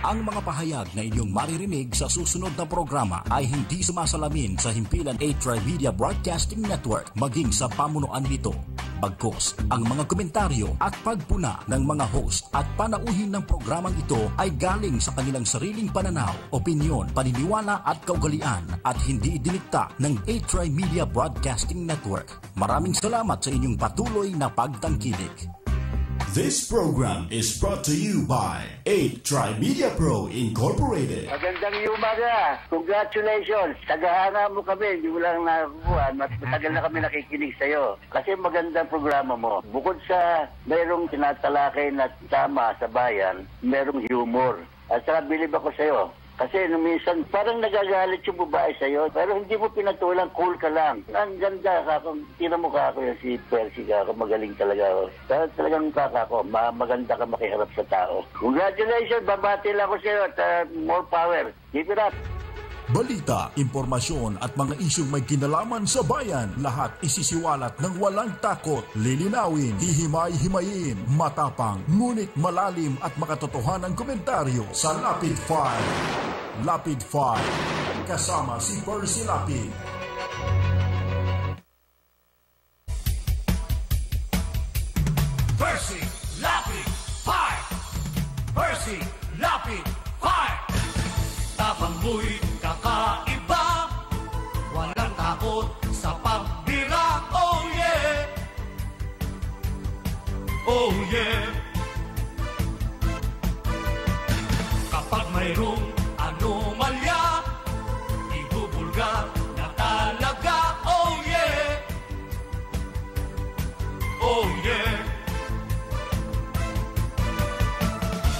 Ang mga pahayag na inyong maririnig sa susunod na programa ay hindi sumasalamin sa himpilan A-Trimedia Broadcasting Network maging sa pamunuan nito. Bagkus, ang mga komentaryo at pagpuna ng mga host at panauhin ng programang ito ay galing sa kanilang sariling pananaw, opinyon, paniniwala at kaugalian at hindi dinikta ng A-Trimedia Broadcasting Network. Maraming salamat sa inyong patuloy na pagtangkilik. This program is brought to you by A-Trimedia Pro Incorporated. Magandang umaga. Congratulations. Tagahanga mo kami. Hindi mo lang nakakuha. Matagal na kami nakikinig sa'yo. Kasi magandang programa mo. Bukod sa mayroong tinatalakay na tama sa bayan, mayroong humor. At saka bilib ako sa'yo. Kasi nung minsan, parang nagagalit yung babae sa'yo, pero hindi mo pinatulang, cool ka lang. Ang ganda ka, tinan mo ka ako yung si Percy ka ako, magaling talaga ako. Pero talagang kaka ko, maganda ka makiharap sa tao. Congratulations, babati lang ako sa'yo at more power. Keep it up. Balita, impormasyon at mga isyong may kinalaman sa bayan, lahat isisiwalat ng walang takot, lilinawin, hihimay-himayin, matapang, ngunit malalim at makatotohanang komentaryo sa Lapid 5. Lapid 5, kasama si Percy Lapid. Percy Lapid 5! Percy Lapid 5! Tapang mo'y kakaiba, walang takot sa pagbira. Oh yeah, oh yeah. Kapag mayroong anomalya, ibubulga na talaga. Oh yeah, oh yeah.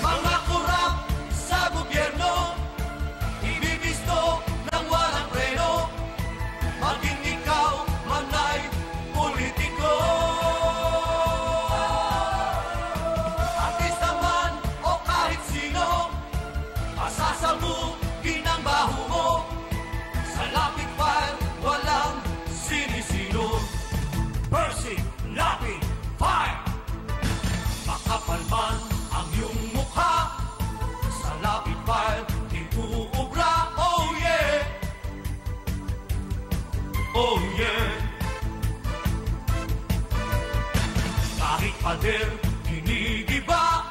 Mga kurap sa gobyerno, ibibisto ng walang preno, maging ikaw man ay politiko. Artista man o kahit sino, pasasabugin ang baho mo. Sa Lapid 5, walang sinisino. Percy Lapid 5! Makapal man ang iyong mukha, sa Lapid 5, ibuubra. Oh yeah, oh yeah. Kahit pader, ginigiba,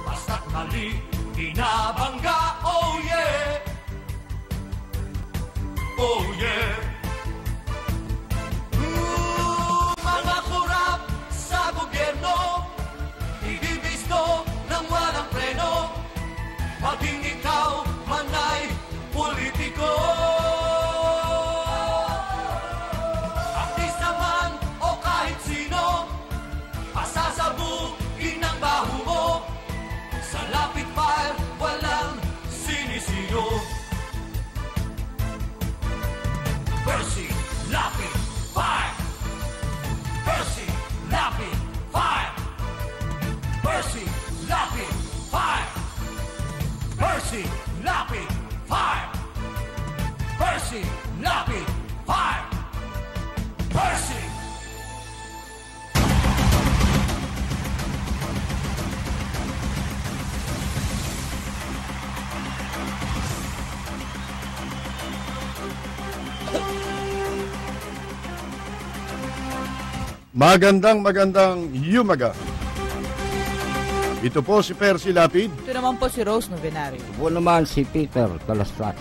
basta't mali, binabangga. Oh yeah, oh yeah. Mga kurap sa gobyerno, ibibisto ng walang preno, maging ikaw man ay politiko. Artista man o kahit sino, pasasabugin ang baho mo. Sa Lapid 5, walang sinisino. Percy Lapid 5! Percy Lapid 5! Percy Lapid 5! Percy Lapid 5! Percy Lapid 5! Percy! Magandang umaga. Ito po si Percy Lapid. Ito naman po si Rose Novenario. Ito po naman si Peter Calastrat.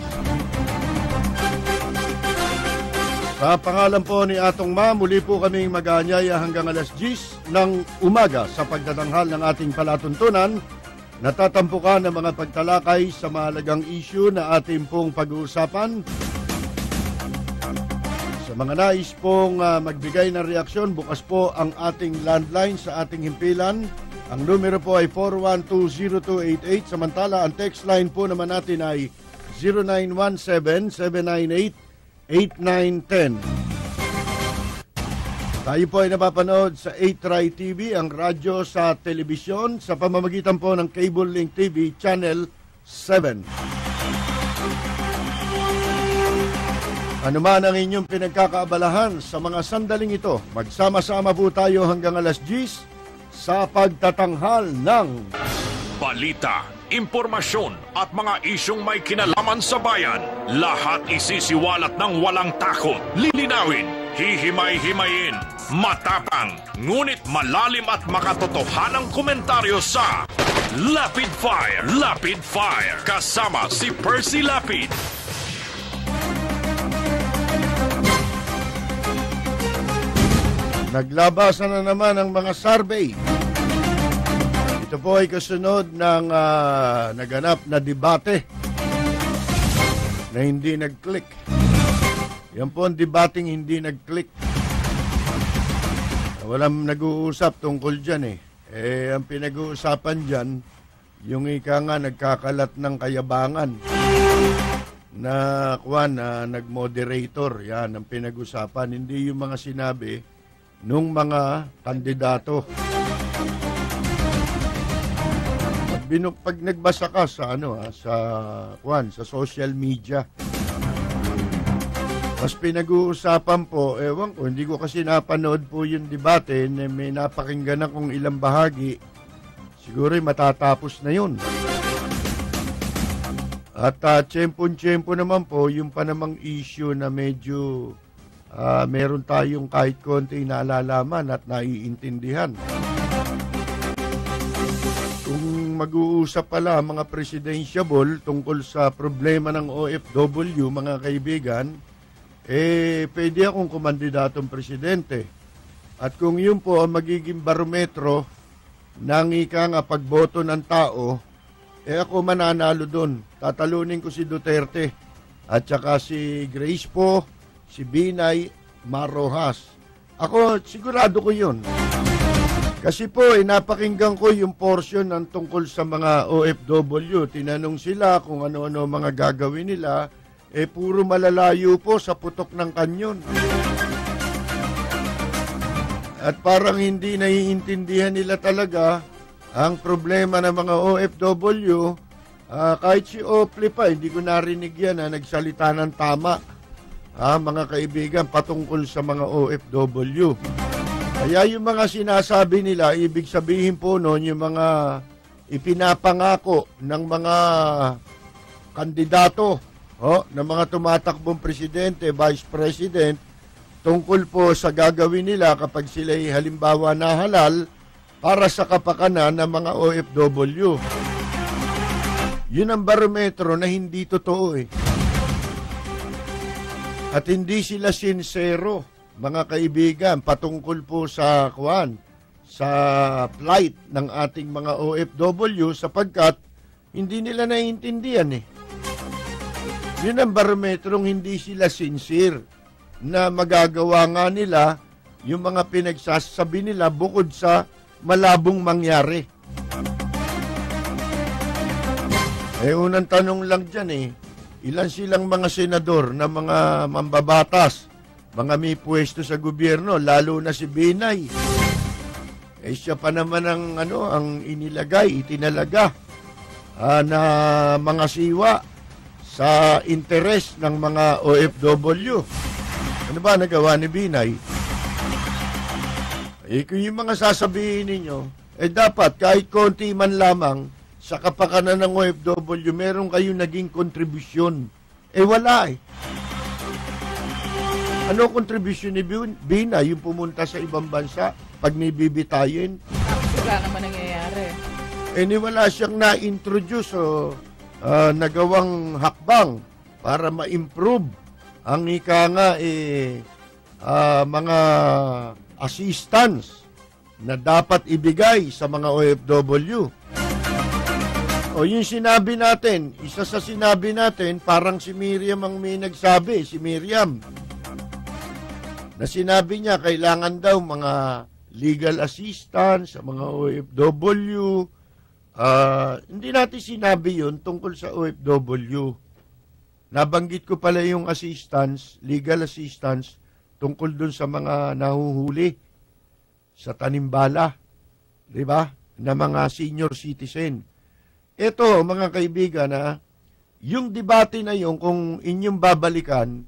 Sa pangalan po ni Atong Ma, muli po kaming mag-aanyaya hanggang alas 10 ng umaga sa pagtatanghal ng ating palatuntunan. Natatampukan ang mga pagtalakay sa mahalagang issue na ating pong pag-uusapan. Sa mga nais pong magbigay ng reaksyon, bukas po ang ating landline sa ating himpilan. Ang numero po ay 4120288. Samantala, ang text line po naman natin ay 0917-798-8910. Tayo po ay napapanood sa A-Tri TV, ang radyo sa telebisyon, sa pamamagitan po ng Cable Link TV Channel 7. Ano man ang inyong pinagkakaabalahan sa mga sandaling ito, magsama-sama po tayo hanggang alas 10 sa pagtatanghal ng Balita, impormasyon at mga isyong may kinalaman sa bayan. Lahat isisiwalat ng walang takot, lilinawin, hihimay-himayin, matapang, ngunit malalim at makatotohanang komentaryo sa Lapid Fire. Lapid Fire. Kasama si Percy Lapid. Naglabasan na naman ang mga survey. Ito po ay kasunod ng naganap na debate na hindi nag-click. Yan po ang debating hindi nag-click. Walang nag-uusap tungkol dyan ang pinag-uusapan dyan, yung ika nga nagkakalat ng kayabangan na nag-moderator. Yan ang pinag-usapan. Hindi yung mga sinabi nung mga kandidato. Pag nagbasa ka sa sa social media, mas pinag-uusapan po, ewan ko, hindi ko kasi napanood po yung debate, may napakinggan na kung ilang bahagi, siguro matatapos na yun. At tiyempo-tiyempo naman po, yung pa namang issue na medyo meron tayong kahit konti naalalaman at naiintindihan. Kung mag-uusap pala mga presidentiable tungkol sa problema ng OFW, mga kaibigan, pwede akong kumandidatong presidente. At kung yun po ang magiging barometro ng ika nga pagboto ng tao, ako mananalo doon. Tatalunin ko si Duterte at saka si Grace po, si Binay Marojas. Ako, sigurado ko yun. Kasi po, napakinggan ko yung portion ng tungkol sa mga OFW. Tinanong sila kung ano-ano mga gagawin nila. Puro malalayo po sa putok ng kanyon. At parang hindi naiintindihan nila talaga ang problema ng mga OFW. Kahit si Opli pa, hindi ko narinig yan na nagsalita ng tama. Mga kaibigan, patungkol sa mga OFW. Kaya yung mga sinasabi nila, ibig sabihin po noon, yung mga ipinapangako ng mga kandidato, ng mga tumatakbong presidente, vice president, tungkol po sa gagawin nila kapag sila'y halimbawa na halal para sa kapakanan ng mga OFW. Yun ang barometro na hindi totoo At hindi sila sincero, mga kaibigan, patungkol po sa sa plight ng ating mga OFW sapagkat hindi nila naiintindihan Yun ang barometrong hindi sila sincere na magagawa nga nila yung mga pinagsasabi nila bukod sa malabong mangyari. Unang tanong lang dyan ilan silang mga senador na mga mambabatas, mga may pwesto sa gobyerno, lalo na si Binay. Siya pa naman ang itinalaga na mga siwa sa interes ng mga OFW. Ano ba nagawa ni Binay? Kung yung mga sasabihin ninyo, dapat kahit konti man lamang sa kapakanan ng OFW, meron kayong naging kontribusyon. Wala Ano kontribusyon ni Binay? Yung pumunta sa ibang bansa, pag nibibitayin? Wala naman nangyayari. Wala siyang na-introduce o nagawang hakbang para ma-improve ang mga assistance na dapat ibigay sa mga OFW. Yung sinabi natin, isa sa sinabi natin, parang si Miriam ang may nagsabi, si Miriam. Na sinabi niya, kailangan daw mga legal assistance sa mga OFW. Hindi natin sinabi yun tungkol sa OFW. Nabanggit ko pala yung assistance, legal assistance, tungkol dun sa mga nahuhuli sa tanimbala, di ba? Na mga senior citizen. Ito, mga kaibigan, yung debate na yun, kung inyong babalikan,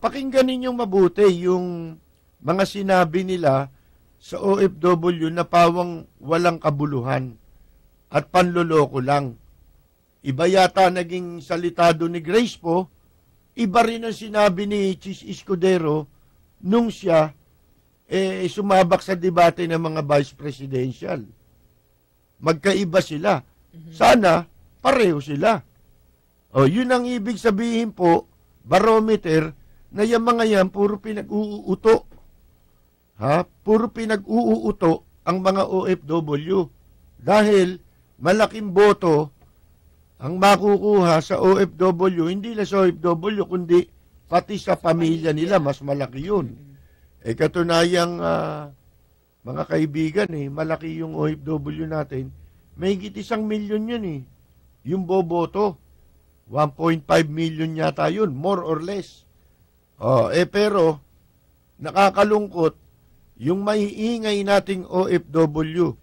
pakinggan ninyong mabuti yung mga sinabi nila sa OFW na pawang walang kabuluhan. at panloloko lang. Iba yata naging salitado ni Grace po, iba rin ang sinabi ni Chis Escudero nung siya sumabak sa debate ng mga vice presidential. Magkaiba sila. Sana pareho sila. O, yun ang ibig sabihin po, barometer, na yung mga yan, puro pinag-uuuto. Puro pinag-uuuto ang mga OFW. Dahil malaking boto ang makukuha sa OFW, hindi lang sa OFW, kundi pati sa pamilya nila, mas malaki yun. Katunayang mga kaibigan, malaki yung OFW natin. May higit 1 milyon yun yung boboto. 1.5 million yata yun, more or less. Pero, nakakalungkot, yung maiingay nating OFW,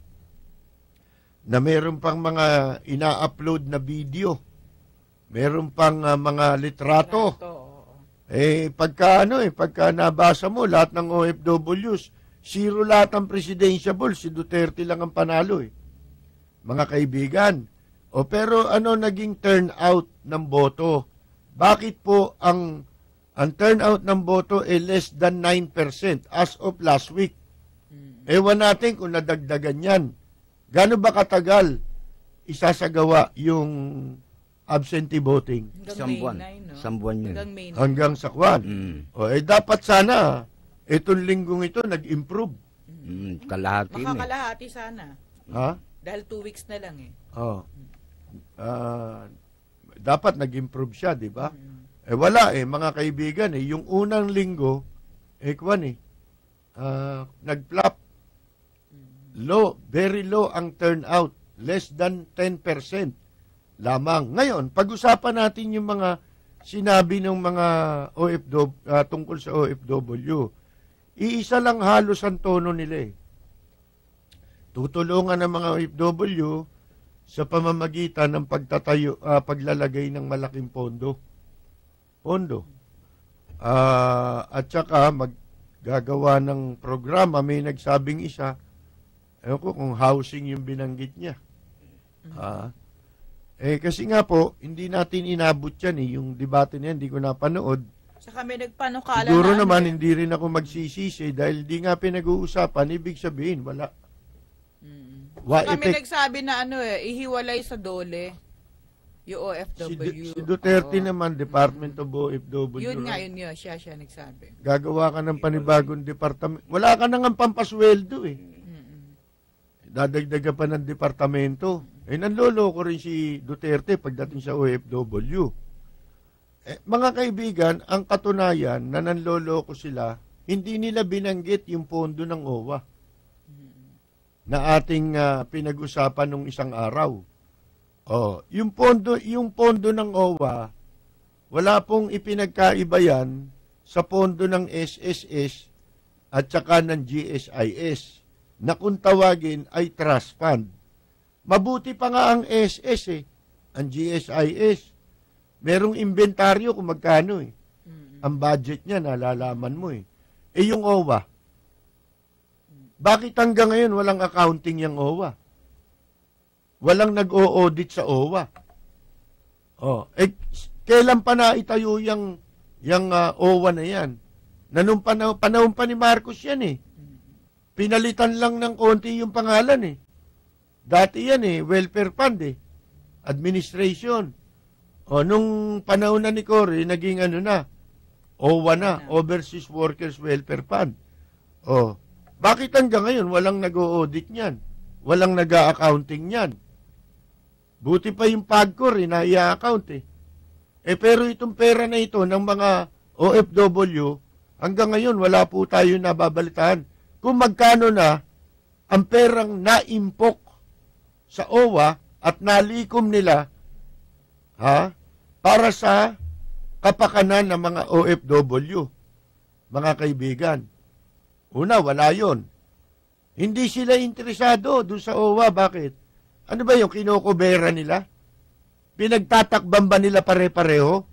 na meron pang mga ina-upload na video, meron pang mga litrato. Pagka nabasa mo, lahat ng OFWs, zero lahat ang presidentiable, si Duterte lang ang panalo mga kaibigan. Pero ano naging turnout ng boto? Bakit po ang turnout ng boto less than 9% as of last week? Ewan natin kung nadagdagan yan. Gaano ba katagal isasagawa yung absentee voting? Isang buwan yun. Hanggang sa kwan. Dapat sana, itong linggong ito, nag-improve. Kalahati Makakalahati sana. Dahil 2 weeks na lang dapat nag-improve siya, di ba? Wala mga kaibigan yung unang linggo, nag-flop. Low, very low ang turnout, less than 10% lamang. Ngayon, pag-usapan natin yung mga sinabi ng mga OFW tungkol sa OFW. Iisa lang halos ang tono nila Tutulungan ng mga OFW sa pamamagitan ng paglalagay ng malaking pondo. At saka maggagawa ng programa. May nagsabing isa, ewan ko kung housing yung binanggit niya. Kasi nga po, hindi natin inabot yan yung debate niya, hindi ko napanood. Saka may nagpanukala siguro naman, hindi rin ako magsisisi dahil di nga pinag-uusapan, ibig sabihin, wala. Kami nagsabi na ihiwalay sa DOLE yung OFW. Si Duterte naman, Department of OFW. Yun nga, siya nagsabi. Gagawa ka ng panibagong departamento. Wala ka nang pampasweldo Dadagdaga pa ng departamento. Nanloloko rin si Duterte pagdating sa OFW. Mga kaibigan, ang katunayan na nanloloko sila, hindi nila binanggit yung pondo ng OWA na ating pinag-usapan nung isang araw. Yung pondo ng OWA, wala pong ipinagkaiba yan sa pondo ng SSS at saka ng GSIS na kung tawagin ay trust fund. Mabuti pa nga ang SS ang GSIS. Merong inventaryo kung magkano Ang budget niya, nalalaman mo yung OWA. Bakit hanggang ngayon walang accounting yung OWA? Walang nag-o-audit sa OWA. Kailan pa na itayo yung OWA na yan? Nung panahon pa ni Marcos yan Pinalitan lang ng konti yung pangalan Dati yan welfare fund administration. Nung panahon na ni Cory, naging OWA na, Overseas Workers Welfare Fund. Bakit hanggang ngayon walang nag-o-audit niyan? Walang nag-a-accounting niyan? Buti pa yung PAGCOR na i-account pero itong pera na ito ng mga OFW, hanggang ngayon wala po tayo nababalitaan kung magkano na ang perang naimpok sa OWA at nalikom nila para sa kapakanan ng mga OFW. Mga kaibigan, una, wala yon. Hindi sila interesado doon sa OWA. Bakit? Ano ba yung kinokobera nila? Pinagtatakban ba nila pare-pareho?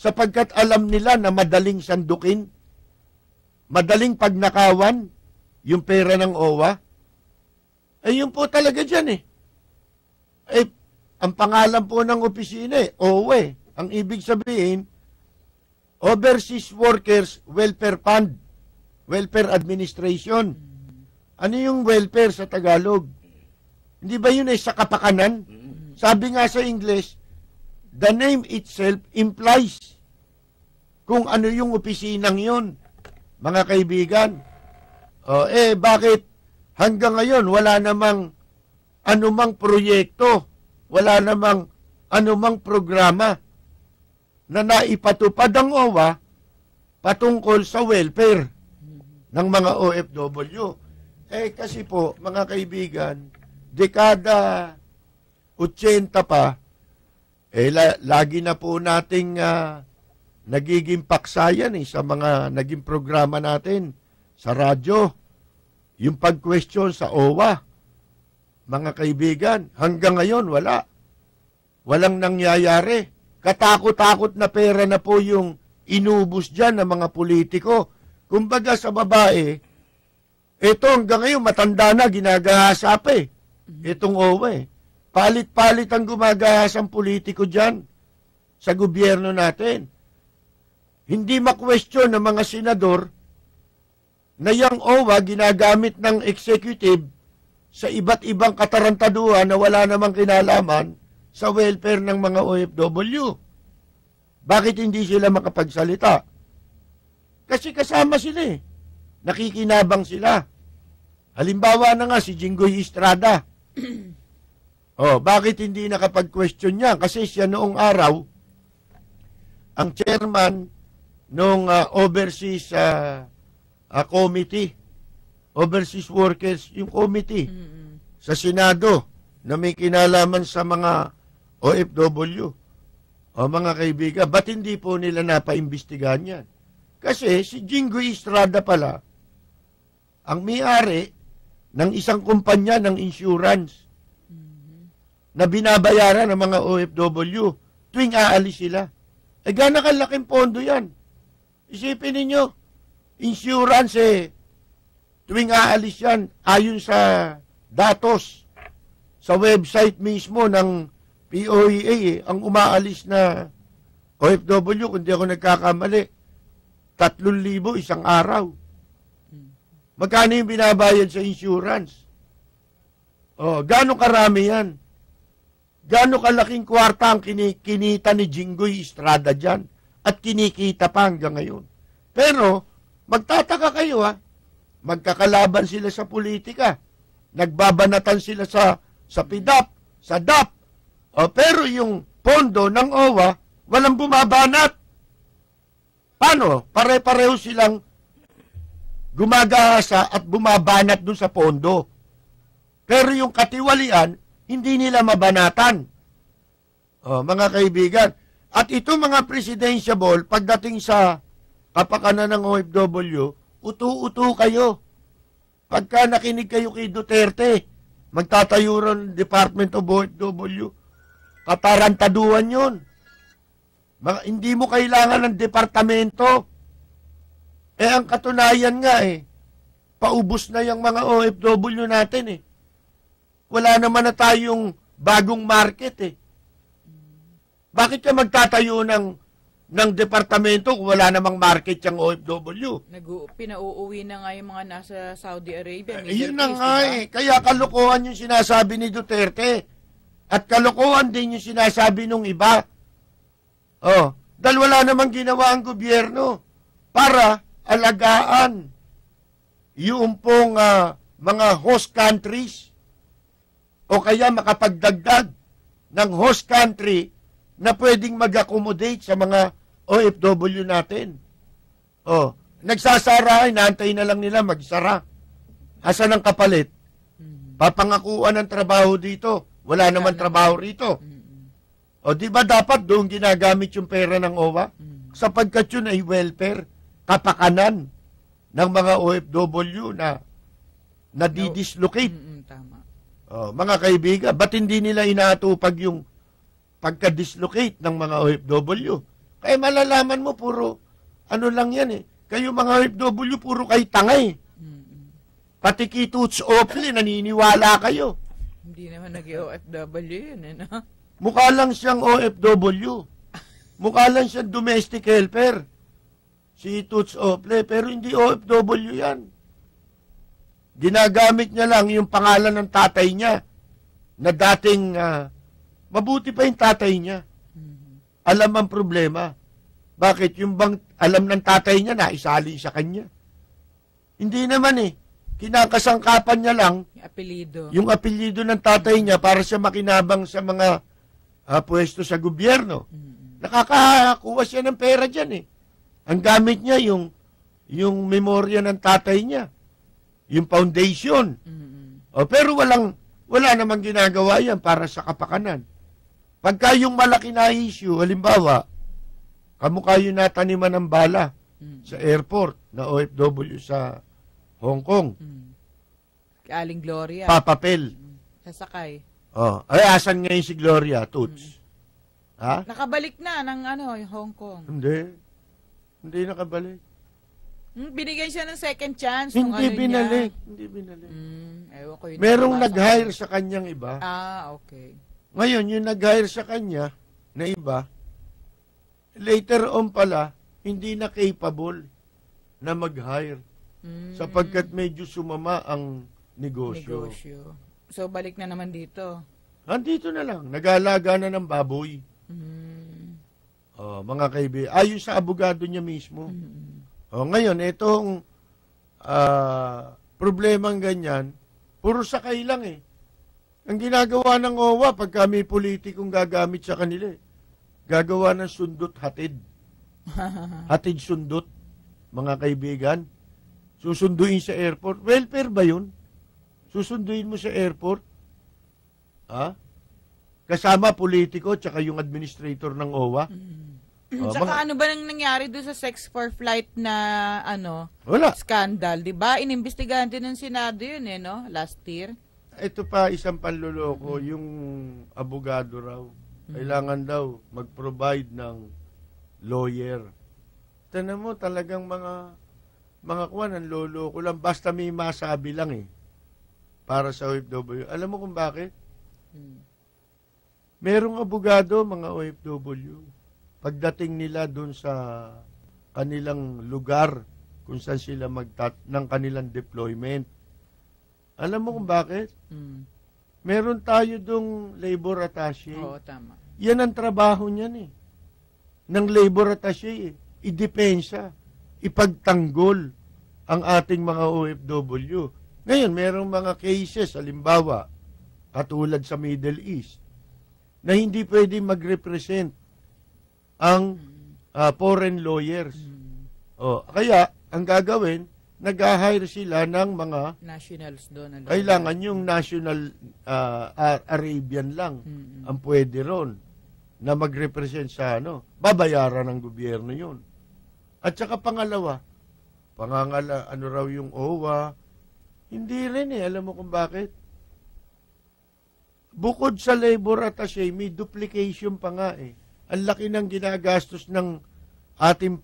Sapagkat alam nila na madaling sandukin, madaling pagnakawan yung pera ng OWA. Yun po talaga dyan ang pangalan po ng opisina OWE. Ang ibig sabihin, Overseas Workers Welfare Fund, Welfare Administration. Ano yung welfare sa Tagalog? Hindi ba yun sa kapakanan? Sabi nga sa English, the name itself implies kung ano yung opisinang yun, mga kaibigan. Bakit hanggang ngayon wala namang anumang proyekto, wala namang anumang programa na naipatupad ang OWA patungkol sa welfare ng mga OFW. Kasi po, mga kaibigan, dekada 80 pa, lagi na po nating nagiging paksayan sa mga naging programa natin sa radyo. Yung pag-question sa OWA, mga kaibigan, hanggang ngayon wala. Walang nangyayari. Katakot-takot na pera na po yung inubos dyan ng mga politiko. Kumbaga sa babae, ito hanggang ngayon matanda na, ginagahasa pa itong OWA. Palit-palit ang gumagahasang politiko dyan sa gobyerno natin. Hindi ma-question ng mga senador na yung OWA ginagamit ng executive sa iba't ibang katarantaduhan na wala namang kinalaman sa welfare ng mga OFW. Bakit hindi sila makapagsalita? Kasi kasama sila nakikinabang sila. Halimbawa na nga si Jinggoy Estrada. Bakit hindi nakapag-question niya? Kasi siya noong araw, ang chairman ng Overseas Committee, Overseas Workers, yung committee sa Senado na may kinalaman sa mga OFW. Mga kaibigan, ba't hindi po nila napaimbestigahan yan? Kasi si Jinggoy Estrada pala, ang may-ari ng isang kumpanya ng insurance na binabayaran ng mga OFW tuwing aalis sila. Gano'n kalaking pondo yan. Isipin ninyo, insurance tuwing aalis yan, ayon sa datos sa website mismo ng POEA, ang umaalis na OFW, kung di ako nagkakamali, 3,000 isang araw. Magkano yung binabayad sa insurance? Gano'ng karami yan? Gano'ng kalaking kwarta ang kinita ni Jinggoy Estrada dyan? At kinikita pa hanggang ngayon. Pero, magtataka kayo magkakalaban sila sa politika. Nagbabanatan sila sa PIDAP, sa DAP. Pero yung pondo ng OWA, walang bumabanat. Paano? Pare-pareho silang gumagahasa at bumabanat dun sa pondo. Pero yung katiwalian, hindi nila mabanatan. Mga kaibigan, at ito mga presidentiable, pagdating sa kapakanan ng OFW, utu-utu kayo. Pagka nakinig kayo kay Duterte, magtatayo ron Department of OFW. Katarantaduhan yun. Hindi mo kailangan ng departamento. Ang katunayan nga paubos na yung mga OFW natin Wala naman na tayong bagong market Bakit ka magtatayo ng departamento kung wala namang market yung OFW? Pinauuwi na nga yung mga nasa Saudi Arabia. Yun na nga Kaya kalokohan yung sinasabi ni Duterte. At kalokohan din yung sinasabi nung iba. Dahil wala namang ginawa ang gobyerno para alagaan yung pong mga host countries o kaya makapagdagdag ng host country na pwedeng mag-accommodate sa mga OFW natin. Nagsasara, inaantay na lang nila magsara. Asan ang kapalit? Papangakuan ng trabaho dito. Wala naman trabaho rito. Di ba dapat doon ginagamit yung pera ng OWA? Sapagkat yun ay welfare, kapakanan ng mga OFW na nadidislocate. Tama. Mga kaibigan, ba't hindi nila inaatupag yung pagka-dislocate ng mga OFW? Kaya malalaman mo, puro ano lang yan Kayo mga OFW, puro kayo tangay. Pati kituts ople, naniniwala kayo. Hindi naman nag-OFW yun, no? Mukha lang siyang OFW. Mukha lang siyang domestic helper. Si Toots Ople, pero hindi OFW yan. Ginagamit niya lang yung pangalan ng tatay niya na dating mabuti pa yung tatay niya. Alam ang problema. Bakit? Yung bang alam ng tatay niya na isali sa kanya? Hindi naman eh. Kinakasangkapan niya lang yung apelyido ng tatay niya para siya makinabang sa mga pwesto sa gobyerno. Nakakakuha siya ng pera dyan eh. Ang gamit niya yung memorya ng tatay niya. Yung foundation. Pero wala namang ginagawa yan para sa kapakanan. Pagka yung malaki na issue, halimbawa, kamukha yung nataniman ng bala sa airport na OFW sa Hong Kong. Aling Gloria. Papapel. Sasakay. Ay, asan ngayon si Gloria, Toots? Ha? Nakabalik na ng yung Hong Kong. Hindi nakabalik. Binigyan siya ng second chance. Hindi binalik. Niya. Hindi binalik. Ewan ko, merong nag-hire sa kanyang iba. Okay. Ngayon, yung nag-hire sa kanya na iba, later on pala, hindi na capable na mag-hire. Sapagkat medyo sumama ang negosyo. So, balik na naman dito. Nandito na lang. Nag-aalaga na ng baboy. Mga kaibigan. Ayon sa abogado niya mismo. Ngayon, itong problemang ganyan, puro sakay lang eh. Ang ginagawa ng OWA, pagka may politikong gagamit sa kanila, gagawa ng sundot hatid. Hatid sundot, mga kaibigan. Susunduin sa airport. Welfare ba yun? Susunduin mo sa airport? Kasama politiko tsaka yung administrator ng OWA? Tsaka ano ba nang nangyari doon sa sex for flight na wala. Scandal? Diba? Inimbestigahan din ng Senado yun no? Last year. Ito pa isang panluloko, yung abogado raw. Kailangan daw mag-provide ng lawyer. Tanan mo talagang mga kuwan, ang loloko lang. Basta may masabi lang eh. Para sa OFW. Alam mo kung bakit? Merong abogado, mga OFW. Pagdating nila doon sa kanilang lugar kung saan sila ng kanilang deployment. Alam mo kung bakit? Meron tayo doong labor attaché. Oo, tama. Yan ang trabaho niyan eh. Ng labor attaché eh. Idepensa. Ipagtanggol ang ating mga OFW. Ngayon, merong mga cases, halimbawa, katulad sa Middle East, na hindi pwede mag-represent ang foreign lawyers. Kaya, ang gagawin, nag-hire sila ng mga nationals doon. Kailangan yung national Arabian lang ang pwede ron na mag-represent sa babayaran ng gobyerno yun. At saka pangalawa, raw yung OWA, hindi rin eh. Alam mo kung bakit? Bukod sa labor attaché, may duplication pa nga eh. Ang laki ng ginagastos ng ating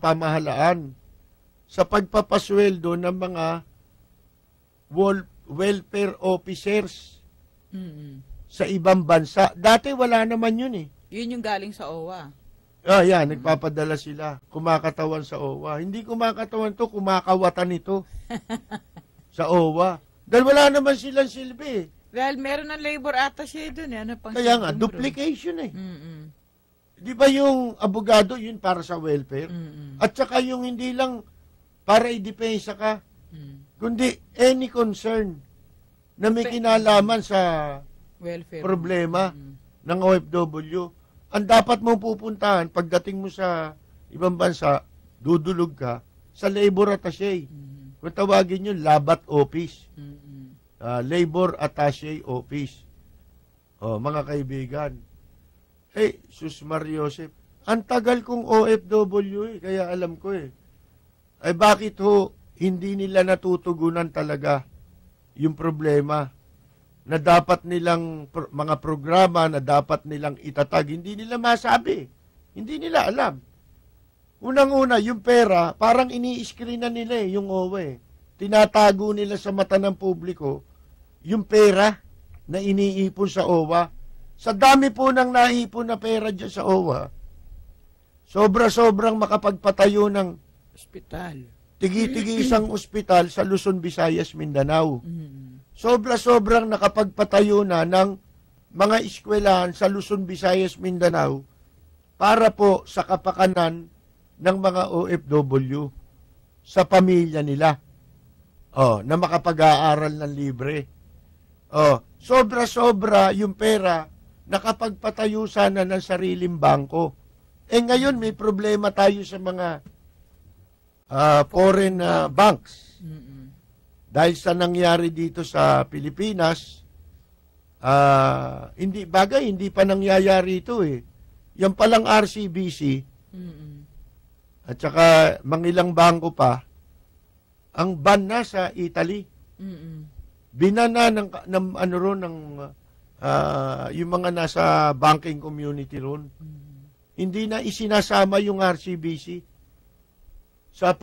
pamahalaan sa pagpapasweldo ng mga welfare officers sa ibang bansa. Dati wala naman yun eh. Yun yung galing sa OWA. Yan, nagpapadala sila. Kumakatawan sa OWA. Hindi kumakatawan to, kumakawatan ito sa OWA. Dahil wala naman silang silbi. Well, meron ng labor attaché doon. Kaya nga, duplication eh. Di ba yung abogado, yun para sa welfare? At saka yung hindi lang para i-depensa ka, kundi any concern na may kinalaman sa welfare problema ng OFW. Ang dapat mong pupuntahan pagdating mo sa ibang bansa, dudulog ka sa labor attaché. Kung tawagin yun, LABAT office. Labor attaché office. Mga kaibigan. Sus Mariosep, ang tagal kong OFW kaya alam ko bakit hindi nila natutugunan talaga yung problema na dapat nilang mga programa na dapat nilang itatag, hindi nila masabi. Hindi nila alam. Unang-una, yung pera, parang ini-screen na nila yung OWA. Tinatago nila sa mata ng publiko yung pera na iniipon sa OWA. Sa dami po ng naipon na pera dyan sa OWA, sobra-sobrang makapagpatayo ng Hospital. tigi-tigi isang ospital sa Luzon, Visayas, Mindanao. Sobra-sobrang nakapagpatayo na ng mga eskwelahan sa Luzon, Visayas, Mindanao para po sa kapakanan ng mga OFW sa pamilya nila. Na makapag-aaral ng libre. Sobra-sobra yung pera nakapagpatayo sana ng sariling bangko. Ngayon may problema tayo sa mga foreign banks. Dahil sa nangyari dito sa Pilipinas, hindi pa nangyayari ito eh. Yan palang RCBC at saka mangilang bangko pa, ang ban na sa Italy. Binana ng yung mga nasa banking community ron. Hindi na isinasama yung RCBC sa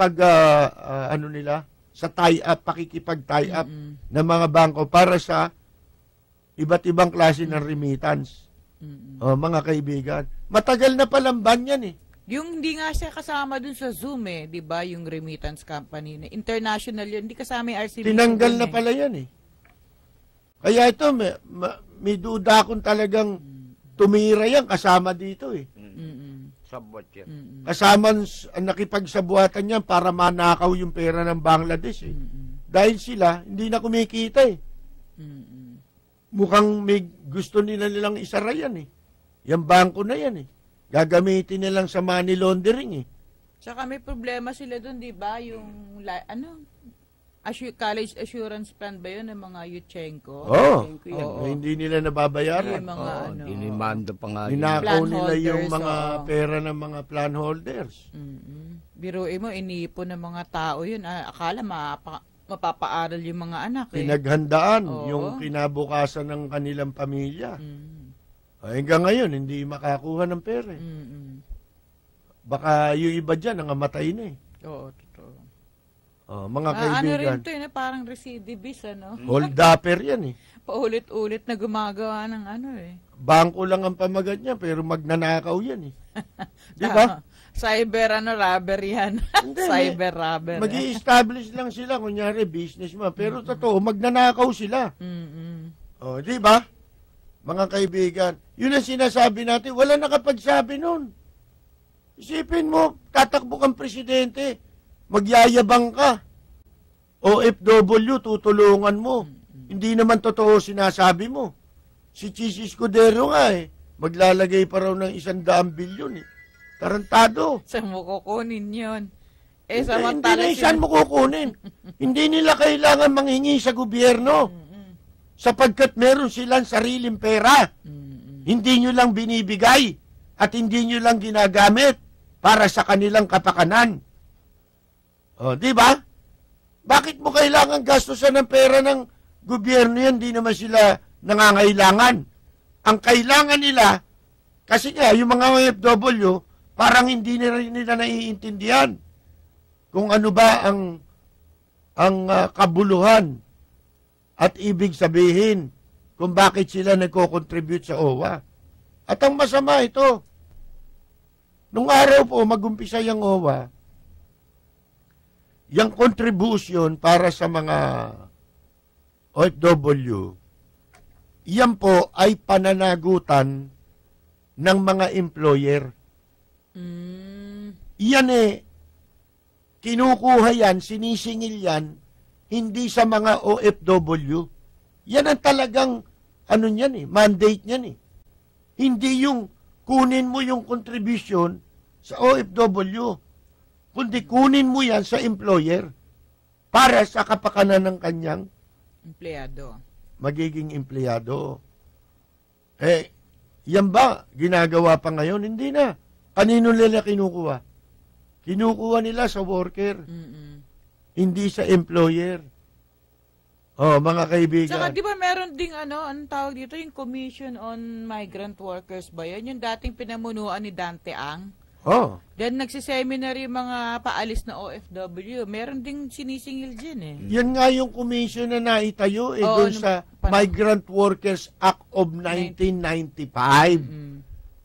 sa tie-up, pakikipag-tie up ng mga bangko para sa iba't ibang klase ng remittance. Mga kaibigan. Matagal na palang ban yan eh. Yung hindi nga siya kasama dun sa Zoom eh, di ba? Yung remittance company na international yun, hindi kasama yung RCBC. Tinanggal na pala yan eh. Kaya ito, may duda kung talagang tumira yan, kasama dito eh. Sabot yan. Kasama nakipagsabuatan yan para manakaw yung pera ng Bangladesh eh. Dahil sila, hindi na kumikita eh. Mukhang may gusto nilang isara yan eh. Yung bangko na yan eh. Gagamitin nilang sa money laundering eh. Tsaka may problema sila dun, di ba? Yung, college assurance plan ba yun ng mga Yuchenko? Hindi nila nababayaran. Yung mga Dinimanda pa nga. Ninakaw nila yung mga pera ng mga plan holders. Biruin mo, inipon ng mga tao yun. Akala mapapaaral yung mga anak eh. Pinaghandaan yung kinabukasan ng kanilang pamilya. Hanggang ngayon, hindi makakuha ng pera. Baka yung iba dyan, nangamatay na eh. Oo, totoo. Mga kaibigan. Ano rin ito eh, parang recidivist, ano? Hold-upper yan eh. Paulit-ulit na gumagawa ng ano eh. Bangko lang ang pamagat niya, pero magnanakaw yan eh. Di ba? Cyber robber yan. Cyber robber. Mag-i-establish lang sila, kunyari businessman, pero totoo, magnanakaw sila. Di ba? Mga kaibigan, yun ang sinasabi natin, wala nakapagsabi nun. Isipin mo, tatakbo kang presidente, magyayabang ka. OFW, tutulungan mo. Hindi naman totoo sinasabi mo. Si Chis Escudero nga eh, maglalagay pa raw ng 100 bilyon eh. Tarantado. Saan mo kukunin yun? Hindi na saan mo kukunin. Hindi nila kailangan manghingi sa gobyerno. Sapagkat meron silang sariling pera. Hindi nyo lang binibigay at hindi nyo lang ginagamit para sa kanilang kapakanan. Di ba? Bakit mo kailangan gastusan ng pera ng gobyerno yan? Hindi naman sila nangangailangan. Ang kailangan nila, kasi nga, yung mga OFW, parang hindi nila naiintindihan kung ano ba ang kabuluhan at ibig sabihin kung bakit sila nagko-contribute sa OWA. At ang masama ito, nung araw po mag-umpisa yung OWA, yung contribution para sa mga OFW, yan po ay pananagutan ng mga employer. Yan kinukuha yan, sinisingil yan, hindi sa mga OFW. Yan ang talagang, mandate niyan. Hindi yung kunin mo yung contribution sa OFW, kundi kunin mo yan sa employer para sa kapakanan ng kanyang empleyado. Magiging empleyado. Yan ba ginagawa pa ngayon? Hindi na. Kanino nila kinukuha? Kinukuha nila sa worker. Hindi sa employer. Mga kaibigan. Saka di ba meron ding anong tawag dito, yung Commission on Migrant Workers ba yun? Yung dating pinamunuan ni Dante Ang? Oh. Then nagsiseminar yung mga paalis na OFW. Meron ding sinisingil dyan eh. Yan nga yung commission na naitayo doon sa Migrant Workers Act of 1995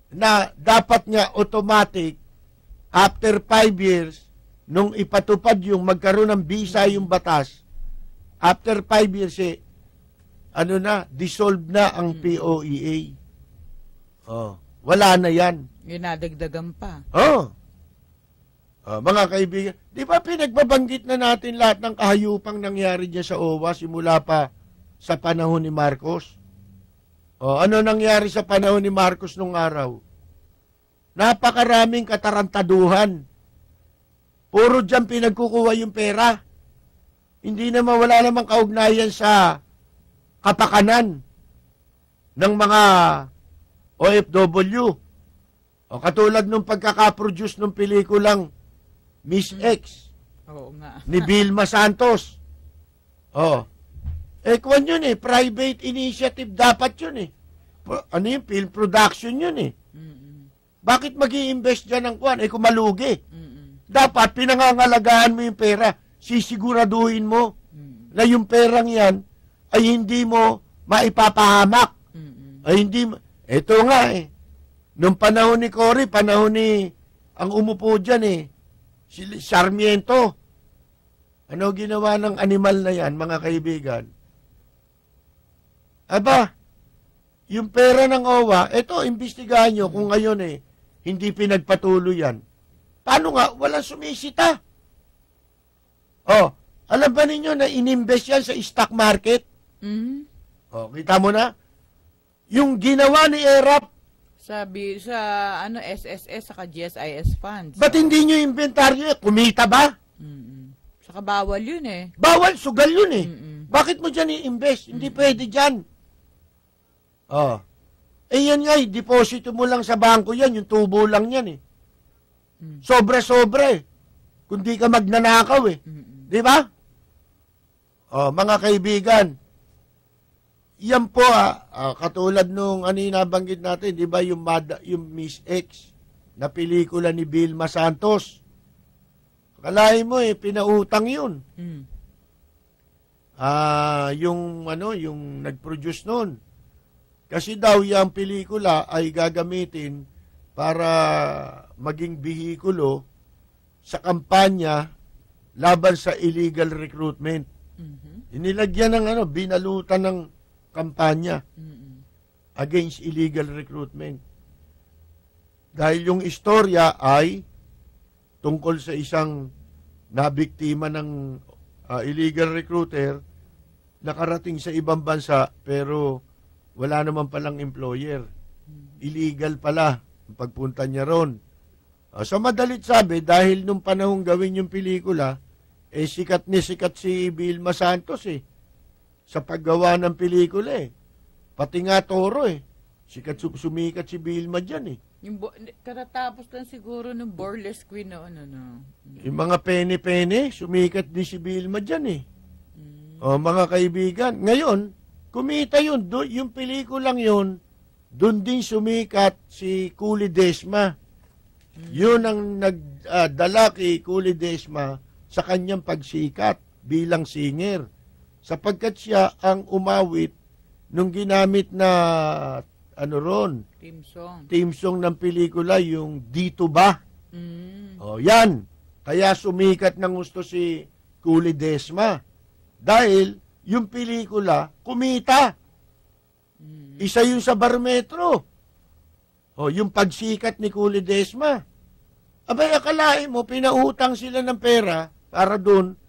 na dapat nga automatic after 5 years nung ipatupad yung magkaroon ng visa yung batas, after 5 years dissolve na ang POEA. Oh, wala na yan. Yung nadagdagan pa. Oh. Mga kaibigan, di ba pinagbabanggit na natin lahat ng kahayupang nangyari dyan sa OWA simula pa sa panahon ni Marcos? Ano nangyari sa panahon ni Marcos nung araw? Napakaraming katarantaduhan. Puro dyan pinagkukuha yung pera. Hindi naman, wala namang kaugnayan sa kapakanan ng mga OFW. Katulad nung pagkakaproduce ng pelikulang Miss X. Oo nga. Ni Vilma Santos. Kwan yun private initiative dapat yun Ano yung film production yun Bakit mag-i-invest dyan ng kwan? Kung malugi. Dapat pinangangalagaan mo yung pera. Sisiguraduhin mo na yung perang yan ay hindi mo maipapahamak. Ay hindi ito nga nung panahon ni Cory, panahon ni ang umupo dyan si Sarmiento. Ano ginawa ng animal na yan, mga kaibigan? Aba, yung pera ng OWA, imbestigahan nyo kung ngayon hindi pinagpatuloy yan. Paano nga? Walang sumisita. Alam ba ninyo na ininvest yan sa stock market? Kita mo na? Yung ginawa ni ERAP, sabi sa SSS saka GSIS funds. Ba't hindi nyo inventaryo? Kumita ba? Saka bawal yun Bawal, sugal yun Bakit mo dyan i-invest? Hindi pwede dyan. Yan nga deposito mo lang sa bangko yan, yung tubo lang yan Sobra-sobra kung di ka magnanakaw Di ba? Mga kaibigan, yan po katulad nung nabanggit natin, di ba yung Miss X na pelikula ni Vilma Santos. Kalahin mo pinautang yun. Yung nag-produce nun. Kasi daw yung pelikula ay gagamitin para maging bihikulo sa kampanya laban sa illegal recruitment. Inilagyan ng binalutan ng kampanya against illegal recruitment. Dahil yung istorya ay tungkol sa isang nabiktima ng illegal recruiter, nakarating sa ibang bansa pero wala naman palang employer. Illegal pala ang pagpunta niya ron. So madalit sabi, dahil nung panahong gawin yung pelikula, sikat si Vilma Santos sa paggawa ng pelikula Pati nga Toro sumikat si Vilma dyan Yung katatapos lang siguro ng Burlesque Queen na Yung mga pene-pene, sumikat din si Vilma dyan mga kaibigan. Ngayon, kumita yun. Yung pelikulang yun, doon din sumikat si Coolie Desma. Yun ang nagdala kay Coolie Desma sa kanyang pagsikat bilang singer. Sapagkat siya ang umawit nung ginamit na theme song ng pelikula, yung Dito Ba? Yan. Kaya sumikat ng gusto si Coolie Desma. Dahil yung pelikula, kumita. Isa yun sa barometro. Yung pagsikat ni Coolie Desma. Abay, akalain mo, pinautang sila ng pera para doon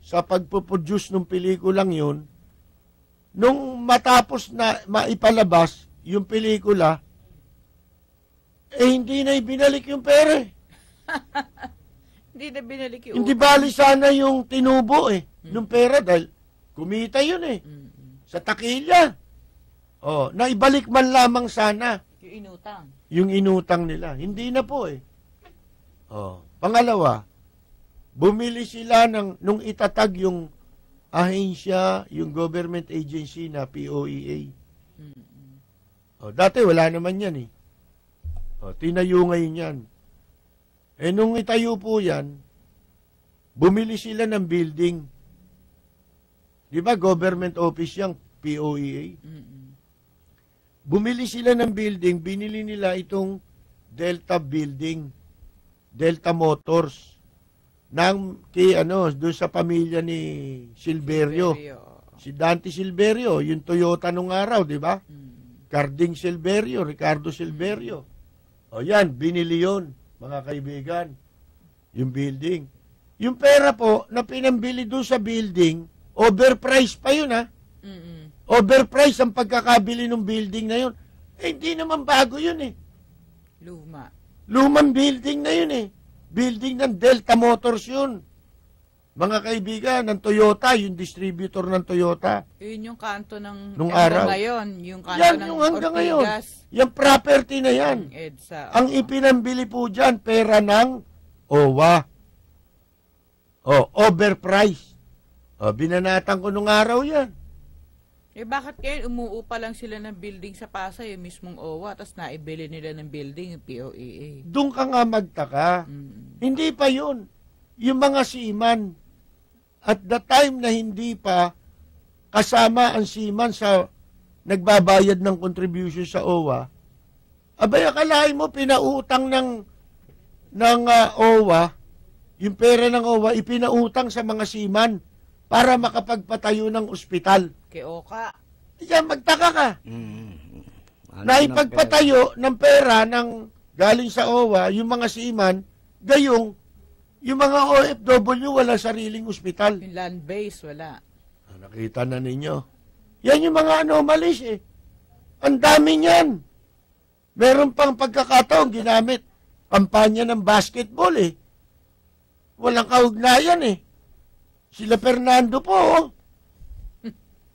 sa pagpuproduce ng pelikulang yun. Nung matapos na maipalabas yung pelikula, hindi na ibinalik yung pera Hindi na binalik yung Hindi bali sana yung tinubo nung pera dahil kumita yun sa takilya. Naibalik man lamang sana yung inutang nila. Hindi na po Pangalawa, bumili sila nung itatag yung ahensya, yung government agency na POEA. Dati wala naman yan Tinayo ngayon yan. Nung itayo po yan, bumili sila ng building. Di ba, government office yung POEA? Bumili sila ng building, binili nila itong Delta Building, Delta Motors, doon sa pamilya ni Silverio. Si Dante Silverio, yung Toyota nung araw, di ba? Carding Silverio, Ricardo Silverio. O yan, binili yun, mga kaibigan, yung building. Yung pera po na pinambili doon sa building, overpriced pa yun, ha? Overpriced ang pagkakabili ng building na yun. Hindi naman bago yun, eh. Lumang building na yun, eh. Building ng Delta Motors yun. Mga kaibigan, ng Toyota, yung distributor ng Toyota. Yun yung kanto ng nung araw. Ngayon, yung kanto yan, ng yung hanggang ngayon. Ortigas. Yung property na yan. EDSA, ang ipinambili po dyan, pera ng OWA. Overpriced. Binanatan ko nung araw yan. Bakit kaya umuupa lang sila ng building sa Pasay, yung mismong OWA, tapos naibili nila ng building, yung POEA? Doon ka nga magtaka. Hindi pa yun. Yung mga seaman, at the time na hindi pa kasama ang seaman sa nagbabayad ng contribution sa OWA, abay, akalain mo, pinautang ng OWA, yung pera ng OWA, ipinautang sa mga seaman para makapagpatayo ng ospital. Kay Oka. Yan, magtaka ka. Naipagpatayo ng pera ng galing sa OWA, yung mga seaman, gayong yung mga OFW wala sariling ospital. Yung land base, wala. Nakita na ninyo. Yan yung mga anomalies, eh. Ang dami niyan. Meron pang pagkakataon ginamit kampanya ng basketball, eh. Walang kaugnayan, eh. Sila Fernando po, oh.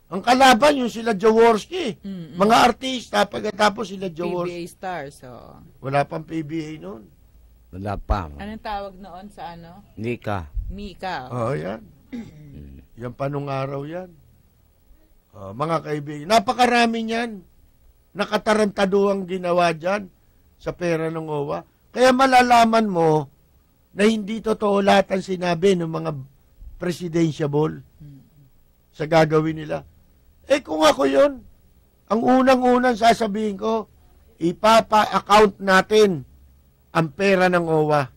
Ang kalaban yung sila Jaworski. Mga artista, pagkatapos sila Jaworski. PBA stars, oh. Wala pang PBA noon. Wala pa. Anong tawag noon sa ano? Mika. Yan. Yan pa nung araw yan. Mga kaibigan, napakarami niyan. Nakatarantaduang ginawa dyan sa pera ng OWA. Kaya malalaman mo na hindi totoo lahat ang sinabi ng mga presidentiable sa gagawin nila. Kung ako yun, ang unang-unang sasabihin ko, ipapa-account natin ang pera ng OWA.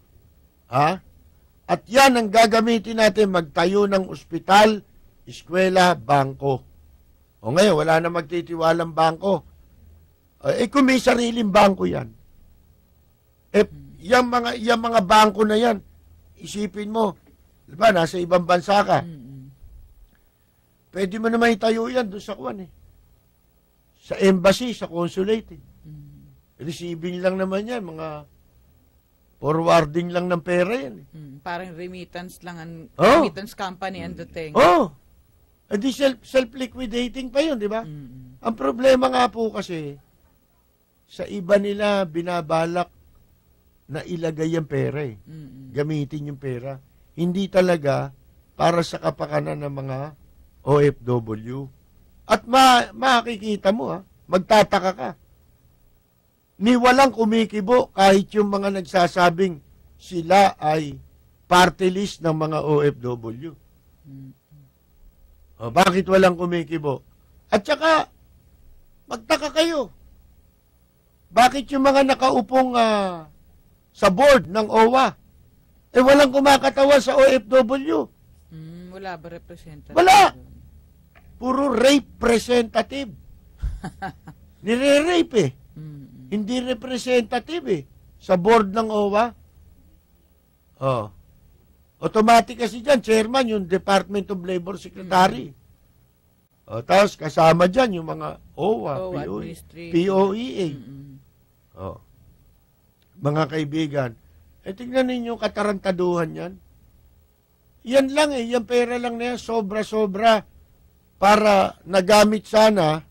At yan ang gagamitin natin magtayo ng ospital, eskwela, bangko. O ngayon, wala na magtitiwalang bangko. Kung may sariling bangko yan. Yung mga bangko na yan, isipin mo, diba, nasa ibang bansa ka. Pwede mo naman itayo yan doon sa kuwan, eh. Sa embassy, sa consulate. Receiving lang naman yan, mga forwarding lang ng pera yan. Parang remittance lang, remittance company ang dating. Hindi self-liquidating pa yun, di ba? Ang problema nga po kasi, sa iba nila binabalak na ilagay yung pera, eh. Gamitin yung pera. Hindi talaga para sa kapakanan ng mga OFW. At makikita mo, magtataka ka. Ni walang kumikibo kahit yung mga nagsasabing sila ay party list ng mga OFW. Bakit walang kumikibo? At saka, magtaka kayo. Bakit yung mga nakaupong sa board ng OWA, walang kumakatawa sa OFW? Wala ba representative? Wala! Puro representative. Nire-rape, eh. Hindi representative, eh. Sa board ng OWA. Automatic kasi dyan, chairman, yung Department of Labor Secretary. Tapos kasama dyan yung mga OWA, POEA. Mga kaibigan, tingnan ninyo katarantaduhan yan. Yan lang, eh. Yung pera lang na yan, sobra-sobra para nagamit sana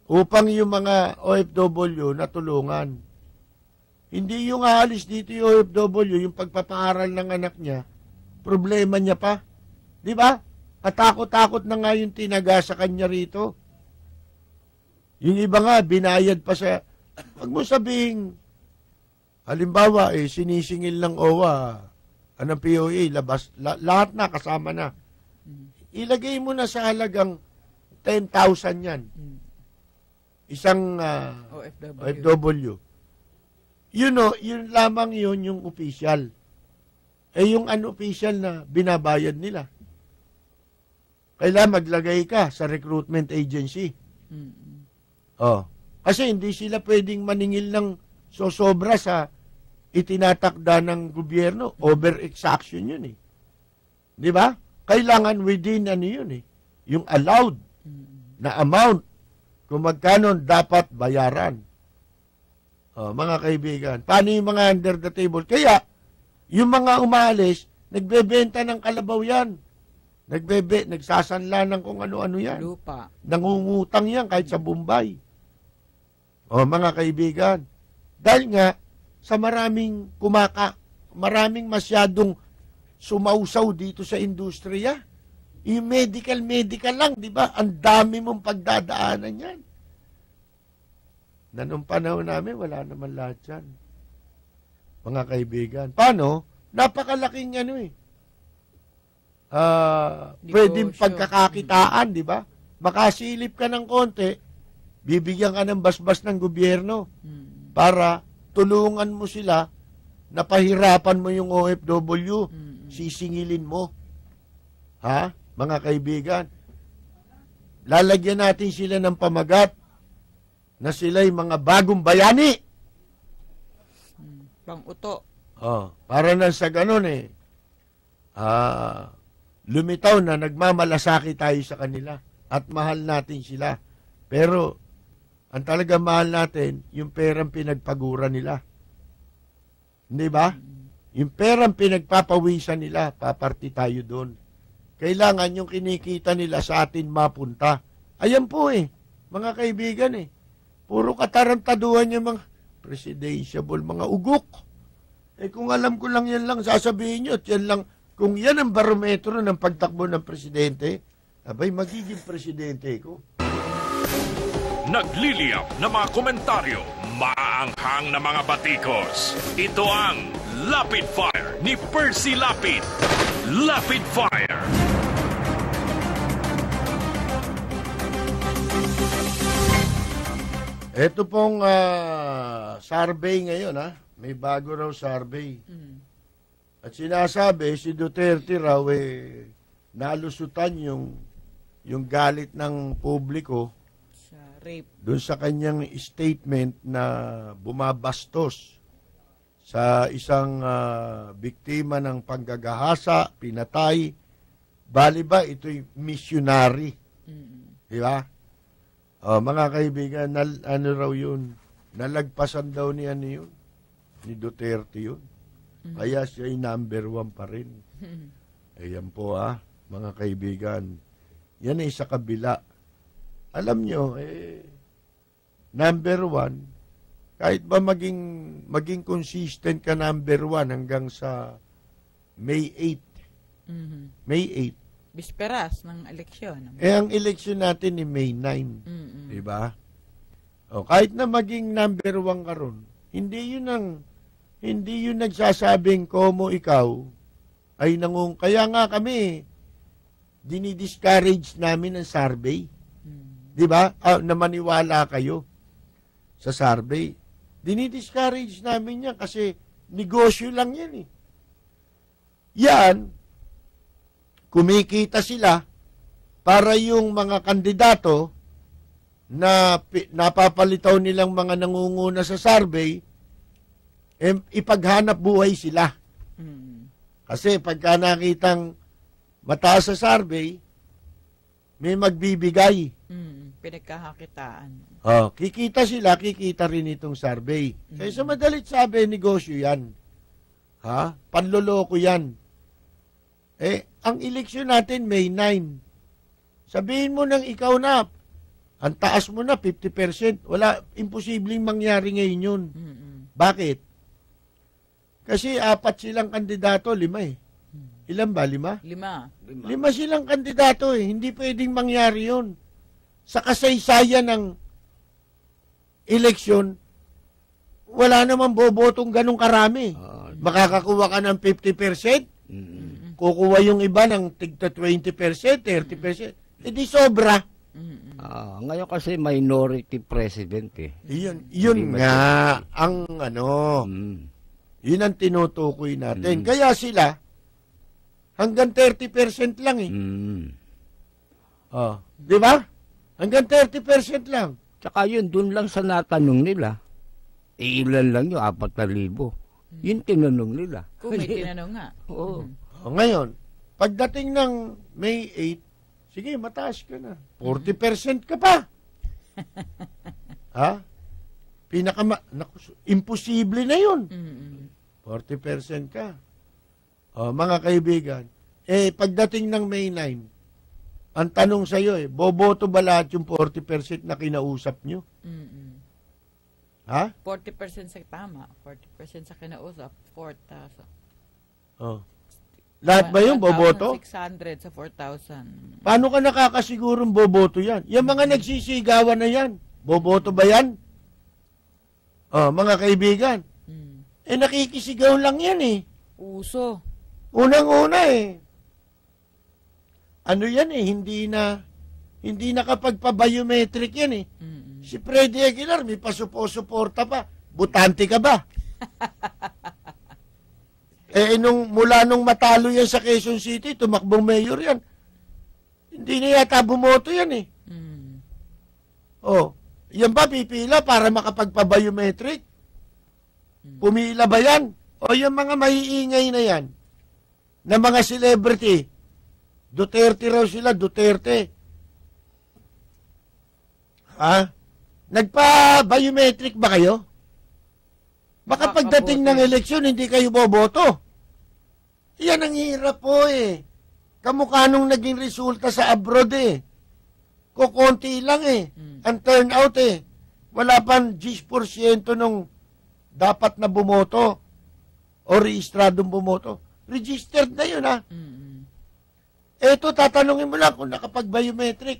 upang yung mga OFW natulungan. Hindi yung aalis dito yung OFW, yung pagpapaaral ng anak niya, problema niya pa. Di ba? Katakot-takot na nga yung tinaga sa kanya rito. Yung iba nga, binayad pa sa... Wag mo sabing Halimbawa, sinisingil ng OWA, anong POA, labas, lahat na, kasama na. Ilagay mo na sa halagang 10,000 yan. Isang OFW. Yun lamang yung official. Yung unofficial na binabayad nila. Kailangan maglagay ka sa recruitment agency. Kasi hindi sila pwedeng maningil ng sosobra sa itinatakda ng gobyerno. Over-exaction yun eh. Di ba? Kailangan within yun eh. Yung allowed na amount kung magkano dapat bayaran. Mga kaibigan, paano yung mga under the table? Kaya, yung mga umalis, nagbebenta ng kalabaw yan. Nagsasanla ng kung ano-ano yan. Lupa. Nangungutang yan kahit sa Bombay. Mga kaibigan, dahil nga, sa maraming masyadong sumausaw dito sa industriya, yung medical lang, di ba? Ang dami mong pagdadaanan yan. Na nung panahon namin, wala naman lahat yan. Mga kaibigan. Paano? Napakalaking pwedeng pagkakakitaan, di ba? Makasilip ka ng konti, bibigyan ka ng basbas ng gobyerno para tulungan mo sila na pahirapan mo yung OFW, sisingilin mo. Ha? Mga kaibigan, lalagyan natin sila ng pamagat na sila'y mga bagong bayani. Pang-uto. Para na sa ganun lumitaw na nagmamalasakit tayo sa kanila at mahal natin sila. Pero, ang talaga mahal natin, yung perang pinagpagura nila. Hindi ba? Yung perang pinagpapawisan nila, paparti tayo doon. Kailangan yung kinikita nila sa atin mapunta. Ayan po mga kaibigan Puro katarantaduhan yung mga presidentiable, mga ugok. Kung alam ko lang yan lang, sasabihin nyo, at yan lang, kung yan ang barometro ng pagtakbo ng presidente, abay, magiging presidente ko. Nagliliyap na mga komentaryo, maaanghang na mga batikos. Ito ang Lapid Fire ni Percy Lapid. Lapid Fire. Ito pong survey ngayon, may bago raw survey. At sinasabi, si Duterte raw nalusutan yung galit ng publiko sa rape. Doon sa kanyang statement na bumabastos sa isang biktima ng panggagahasa, pinatay. Bali ba, ito'y missionary. Di ba? Mga kaibigan, ano raw yun? Nalagpasan daw ni yun? Ni Duterte yun. Kaya siya ay number 1 pa rin. Ayan po mga kaibigan. Yan ay sa kabila. Alam nyo, number 1, kahit ba maging consistent ka number 1 hanggang sa May 8. May 8. Bisperas ng eleksyon. Ang eleksyon natin ni May 9. Diba? Kahit na maging number 1 ka ron, hindi yun nagsasabing komo ikaw ay kaya nga kami dinidiscourage namin ang survey. Diba? Na maniwala kayo sa survey. Dinidiscourage namin yan kasi negosyo lang yan Yan, kumikita sila para yung mga kandidato na napapalitaw nilang mga nangunguna sa survey, ipaghanap buhay sila. Kasi pagka nakitang mataas sa survey, may magbibigay. Pinagkakakitaan. Kikita sila, kikita rin itong survey. Kaya sa madalit sabi, negosyo yan. Panloloko yan. Ang eleksyon natin, May 9. Sabihin mo nang ikaw na, ang taas mo na, 50%. Wala, imposibleng mangyari ngayon yun. Bakit? Kasi 4 silang kandidato, 5 Ilan ba? 5? 5 silang kandidato Hindi pwedeng mangyari yun. Sa kasaysayan ng eleksyon, wala naman bobotong ganun karami. Makakakuha ka ng 50%, kukuha yung iba ng tigta 20%, 30%. Di sobra. Ngayon kasi minority president eh. Yun nga, ang yun ang tinutukoy natin. Kaya sila, hanggang 30% lang eh. Di ba? Hanggang 30% lang. Tsaka yun, dun lang sa natanong nila. Ilan lang yung 4,000. Yun tinanong nila. Kung may tinanong nga. Oo. Ngayon, pagdating ng May 8, sige, mataas ka na. 40% ka pa. Ha? Imposible na yun. 40% ka. Mga kaibigan, pagdating ng May 9, ang tanong sa'yo boboto ba lahat yung 40% na kinausap nyo? Ha? 40% sa tama, 40% sa kinausap, 4,000. Lahat ba yung boboto? 600 sa 4,000. Paano ka nakakasigurong boboto yan? Yung mga nagsisigawan na yan, boboto ba yan? Mga kaibigan, nakikisigaw lang yan eh. Uso. Unang-una ano yan hindi na kapagpa-biometric yan eh. Si Freddy Aguilar, may pasupo-suporta pa. Butante ka ba? Mula nung matalo yan sa Quezon City, tumakbong mayor yan. Hindi na yata bumoto yan eh. Yan ba pipila para makapagpa-biometric? Pumila ba yan? O yung mga maiingay na yan, na mga celebrity, Duterte raw sila, Duterte. Nagpa-biometric ba kayo? Baka pagdating ng eleksyon, hindi kayo boboto. Yan ang hirap po Kamukha nung naging resulta sa abroad Kukunti lang Ang turnout Wala pang 10% nung dapat na bumoto o rehistradong bumoto. Registered na yun Eto, tatanungin mo lang kung nakapag-biometric.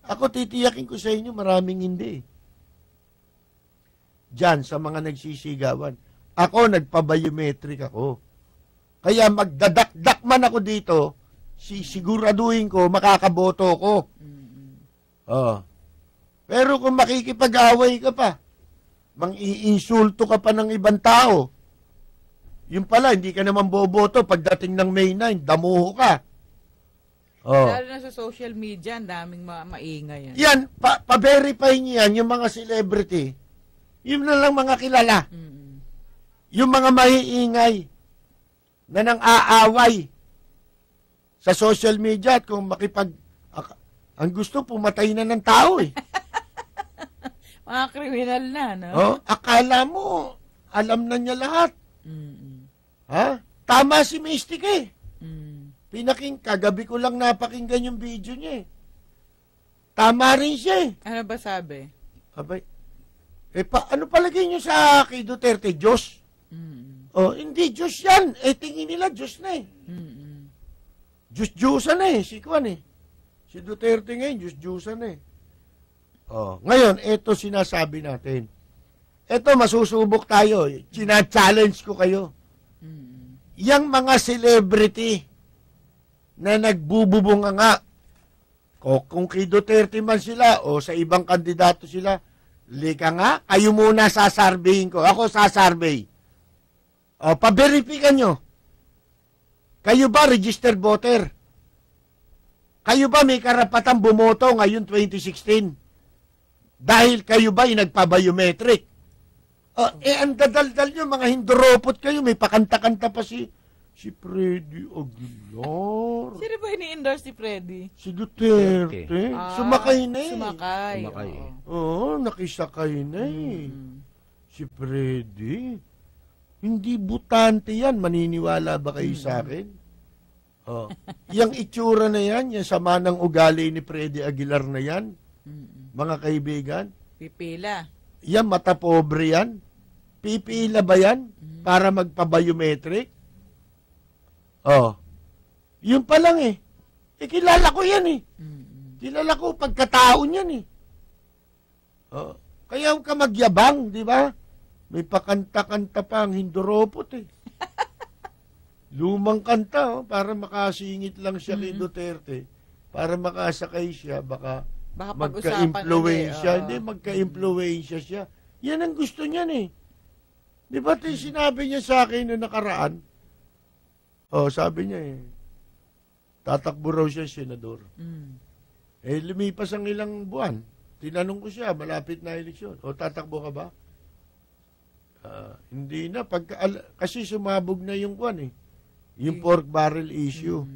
Ako titiyakin ko sa inyo, maraming hindi. Diyan, sa mga nagsisigawan. Ako, nagpa-biometric ako. Kaya magdadakdak man ako dito, siguraduhin ko, makakaboto ko. Pero kung makikipag-away ka pa, mang-iinsulto ka pa ng ibang tao, yung pala, hindi ka naman boboto pagdating ng May 9, damuho ka. Lalo na sa social media, ang daming maingay yan. Yan, pa-verify niyo yan, yung mga celebrity. Yun na lang mga kilala. Yung mga maiingay na nang aaway sa social media at kung ang gusto, pumatay na ng tao Mga kriminal na, no? Akala mo, alam na niya lahat. Tama si Mystic kagabi ko lang napakinggan yung video niya Tama rin siya Ano ba sabi? Abay, ano palagay niyo sa kay Duterte? Diyos? Hindi Diyos yan. Tingin nila Diyos na Diyos-Diyosan na si Kwan Si Duterte ngayon, Diyos-Diyosan na ngayon, ito sinasabi natin. Ito, masusubok tayo. China-challenge ko kayo. Yang mga celebrity na nagbububunga nga, kung kay Duterte man sila o sa ibang kandidato sila, lika nga, kayo muna sasarveyin ko. Ako sasarvey. Paberifikan nyo. Kayo ba registered voter? Kayo ba may karapatang bumoto ngayon 2016? Dahil kayo ba nagpa-biometric? Ang dadaldal nyo, mga hinduropot kayo, may pakanta-kanta pa si Freddy Aguilar. Sino ba ini-endorse si Freddy? Si Duterte. Sumakay na Sumakay. Nakisakay na Si Freddy. Hindi butante yan. Maniniwala ba kayo sa akin? Yang itsura na yan, yung sama ng ugali ni Freddy Aguilar na yan, mga kaibigan. Pipila. Yan, mata pobre yan. Pipila ba yan para magpa-biometric? Yun pa lang kilala ko yan Kilala ko pagkataon yan Kaya huwag ka magyabang, di ba? May pakanta-kanta pa ang Hinduropot eh. Lumang kanta, para makasingit lang siya kay Duterte. Para makasakay siya, baka magka-impluensya. Hindi, magka-impluensya siya. Yan ang gusto niyan eh. Di ba sinabi niya sa akin noong nakaraan? Sabi niya eh, tatakbo raw siya senador. Lumipas ang ilang buwan. Tinanong ko siya, malapit na eleksyon. Tatakbo ka ba? Hindi na. Kasi sumabog na yung buwan eh. Yung pork barrel issue.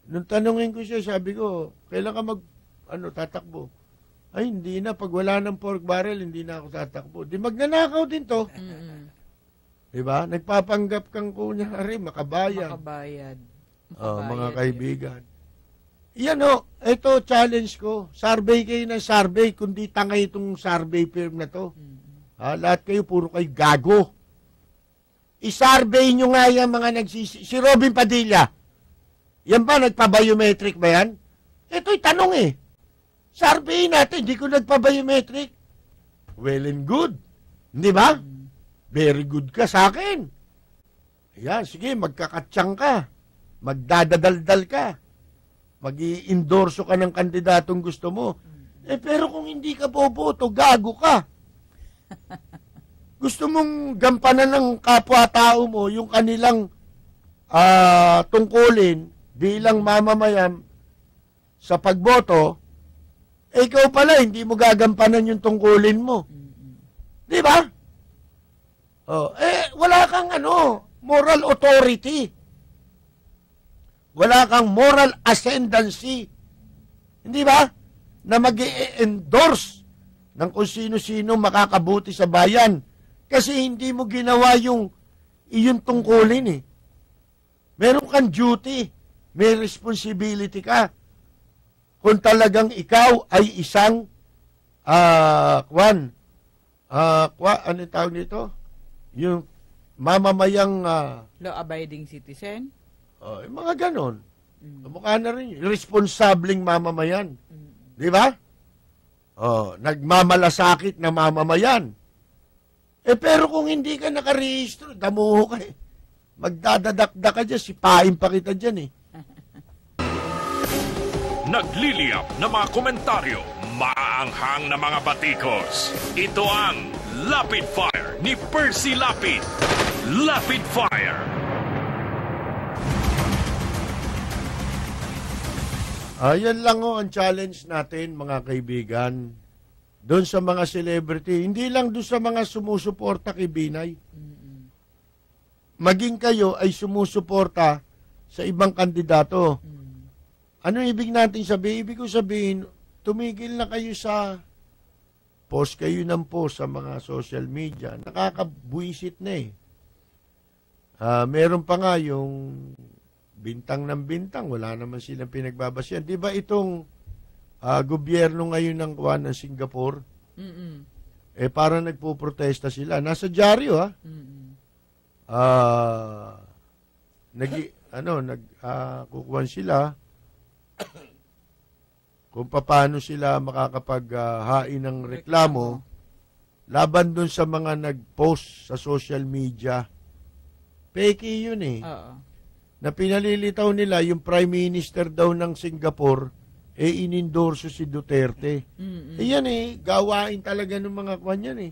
Nung tanungin ko siya, sabi ko, kailan ka tatakbo? Ay, hindi na. Pag wala ng pork barrel, hindi na ako tatakbo. Di magnanakaw din to. Diba? Nagpapanggap kang kunyari, makabayad. Mga kaibigan. Yan ito challenge ko. Survey kayo ng survey, kundi tangay itong survey firm na to. Lahat kayo, puro kayo gago. I-survey nyo nga yan mga si Robin Padilla. Yan ba, nagpa-biometric ba yan? Ito'y tanong eh. Survey natin, hindi ko nagpa-biometric. Well and good. Hindi ba? Very good ka sa akin. Ayan, sige, magkakatsang ka. Magdadadaldal ka. Mag-i-endorso ka ng kandidatong gusto mo. Pero kung hindi ka boboto, gago ka. Gusto mong gampanan ng kapwa-tao mo yung kanilang tungkulin bilang mamamayan sa pagboto, ikaw pala, hindi mo gagampanan yung tungkulin mo. Di ba? Wala kang moral authority. Wala kang moral ascendancy. Hindi ba? Na mag-i-endorse ng kung sino-sino makakabuti sa bayan. Kasi hindi mo ginawa yung iyong tungkulin eh. Meron kang duty. May responsibility ka. Kung talagang ikaw ay isang ano tawag nito? Yung mamamayang law-abiding citizen? Mga ganon. Mukha na rin. Responsableng mamamayan. Di ba? Nagmamalasakit na mamamayan. Pero kung hindi ka nakarehistro, damuho ka eh. Magdadadakda ka dyan, sipain pa kita dyan eh. Nagliliyap na mga komentaryo, maanghang na mga batikos. Ito ang Lapid Fire ni Percy Lapid. Lapid Fire. Yan lang ang challenge natin mga kaibigan. Doon sa mga celebrity, hindi lang doon sa mga sumusuporta kay Binay. Maging kayo ay sumusuporta sa ibang kandidato. Ano ibig natin sabihin? Ibig ko sabihin, tumigil na kayo sa post kayo ng post sa mga social media. Nakakabuisit na eh. Meron pa nga yung bintang ng bintang. Wala naman silang pinagbabasyan. Di ba itong gobyerno ngayon ng Singapore? Parang nagpo-protesta sila. Nasa dyaryo ha? Kukuhan sila kung paano sila makakapaghain ng reklamo laban dun sa mga nag-post sa social media. Peke yun eh. Na pinalilitaw nila yung Prime Minister daw ng Singapore inendorso si Duterte. Yan eh, gawain talaga ng mga kwan yan eh.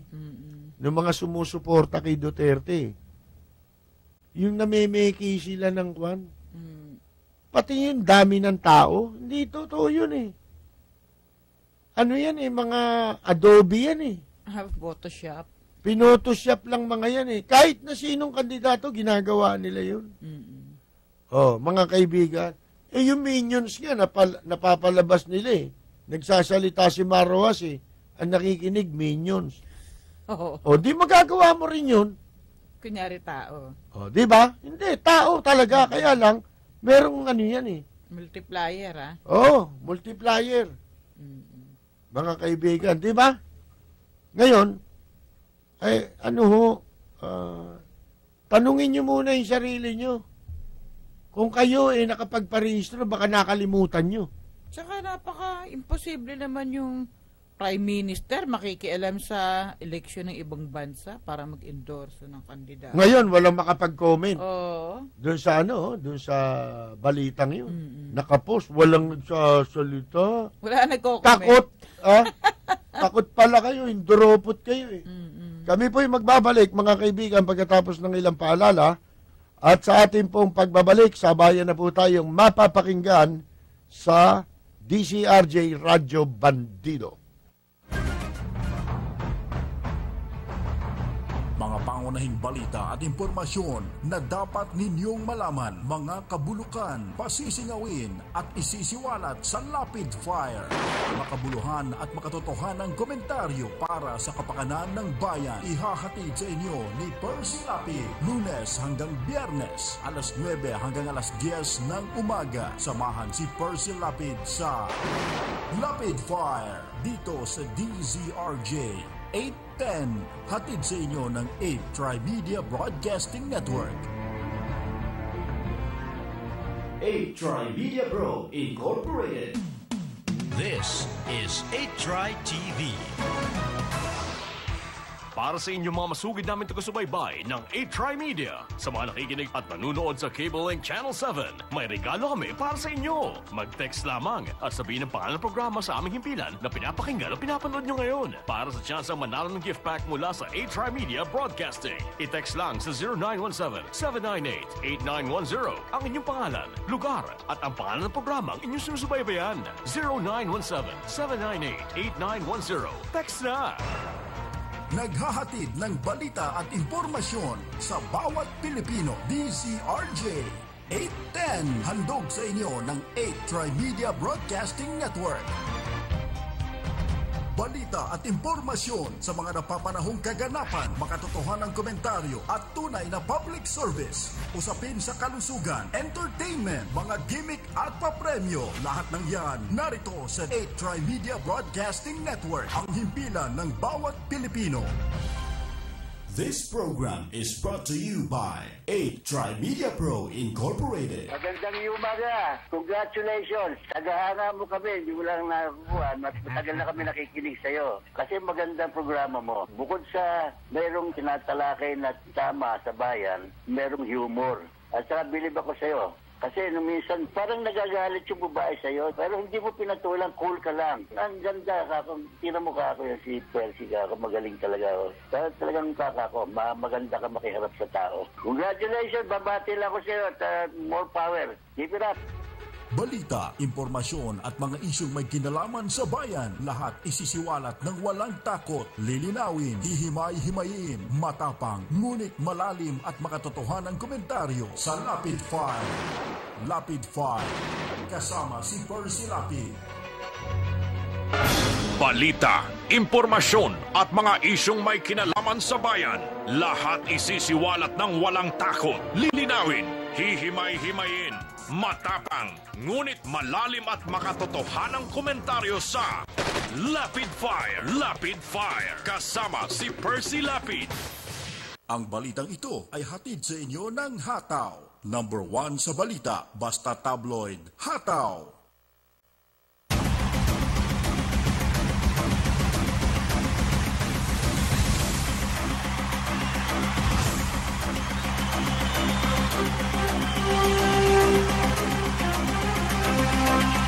Ng mga sumusuporta kay Duterte. Yung namemeki sila ng kwan. Pati yung dami ng tao, hindi totoo yun eh. Ano yan eh, mga Adobe yan eh. Photoshop. Pinotoshop lang mga yan eh. Kahit na sinong kandidato, ginagawa nila yun. Mga kaibigan. Yung minions nga, napapalabas nila eh. Nagsasalita si Marroas eh. Ang nakikinig, minions. Di magagawa mo rin yun. Kunyari tao. Di ba? Hindi, tao talaga. Kaya lang, merong ano yan eh. Multiplier ah. Multiplier. Mga kaibigan, di ba? Ngayon, tanungin nyo muna yung sarili nyo. Kung kayo nakapagparehistro, baka nakalimutan nyo. Tsaka napaka-imposible naman yung Prime Minister makikialam sa eleksyon ng ibang bansa para mag-endorso ng kandidato. Ngayon, walang makapag-comment. Oo. Doon sa doon sa balitang yun. Nakapost, walang nagsasalita. Wala nagko-comment. Takot. Takot pala kayo, induropot kayo eh. Kami po yung magbabalik, mga kaibigan, pagkatapos ng ilang paalala. At sa ating pong pagbabalik, sabayan na po tayong mapapakinggan sa DCRJ Radyo Bandido. Mga pangunahing balita at impormasyon na dapat ninyong malaman, mga kabulukan, pasisingawin at isisiwalat sa Lapid Fire. Makabuluhan at makatotohanang komentaryo para sa kapakanan ng bayan. Ihahatid sa inyo ni Percy Lapid, Lunes hanggang Biyernes, alas 9 hanggang alas 10 ng umaga. Samahan si Percy Lapid sa Lapid Fire dito sa DZRJ 810, hatid sa inyo ng 8 Tri-Media Broadcasting Network. 8 Tri-Media Pro Incorporated. This is 8 Tri TV. Para sa inyong mga masugid namin taga-subaybay ng 8 Tri Media, sa mga nakikinig at nanonood sa Cable Link Channel 7, may regalo kami para sa inyo. Mag-text lamang at sabihin ang pangalan ng programa sa aming himpilan na pinapakinggan o pinapanood nyo ngayon para sa chance ang manalo ng gift pack mula sa 8 Tri Media Broadcasting. I-text lang sa 0917-798-8910 ang inyong pangalan, lugar at ang pangalan ng programa ang inyong sinusubaybayan. 0917-798-8910. Text na! Naghahatid ng balita at impormasyon sa bawat Pilipino. DZRJ 810, handog sa inyo ng 8 Tri-Media Broadcasting Network. Balita at impormasyon sa mga napapanahong kaganapan, makatotohanang komentaryo at tunay na public service. Usapin sa kalusugan, entertainment, mga gimmick at papremyo. Lahat ng yan narito sa 8 Tri-Media Broadcasting Network, ang himpilan ng bawat Pilipino. This program is brought to you by 8 Tri-Media Pro Incorporated. Magandang umaga. Congratulations. Tagahanga mo kami. Hindi mo lang nakakuha. Matagal na kami nakikinig sa'yo. Kasi magandang programa mo. Bukod sa mayroong tinatalakay na tama sa bayan, mayroong humor. At saka bilib ako sa'yo. Kasi nung minsan, parang nagagalit yung babae sa'yo, pero hindi mo pinatulang, cool ka lang. Ang ganda ka, tira mo ka ako yung si Percy ka, magaling talaga ako. Talagang kaka ko, maganda ka makiharap sa tao. Congratulations, babati lang ako sa'yo at more power. Keep it up. Balita, impormasyon at mga isyong may kinalaman sa bayan, lahat isisiwalat ng walang takot, lilinawin, hihimay-himayin, matapang, ngunit malalim at makatotohanang komentaryo sa Lapid Fire. Lapid Fire, kasama si Percy Lapid. Balita, impormasyon at mga isyong may kinalaman sa bayan, lahat isisiwalat ng walang takot, lilinawin, hihimay-himayin, matapang, ngunit malalim at makatotohanang komentaryo sa Lapid Fire. Lapid Fire, kasama si Percy Lapid. Ang balitang ito ay hatid sa inyo ng Hataw. Number 1 sa balita, basta tabloid, Hataw.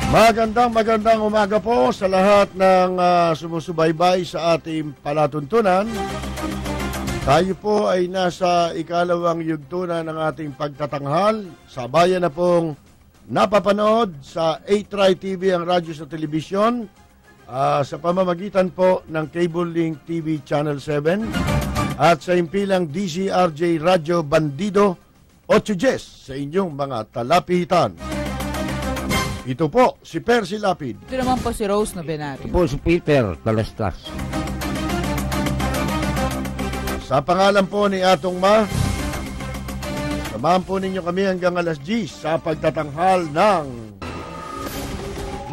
Magandang umaga po sa lahat ng sumusubaybay sa ating palatuntunan. Tayo po ay nasa ikalawang yugtunan ng ating pagtatanghal. Sabayan na pong napapanood sa 8 Tri TV ang radyo sa telebisyon sa pamamagitan po ng Cable Link TV Channel 7 at sa impilang DCRJ Radyo Bandido 8 sa inyong mga talapitan. Ito po, si Percy Lapid. Ito naman po si Rose Novenario. Ito po si Peter Talastas. Sa pangalan po ni Atong Ma, samahan po ninyo kami hanggang alas 10 sa pagtatanghal ng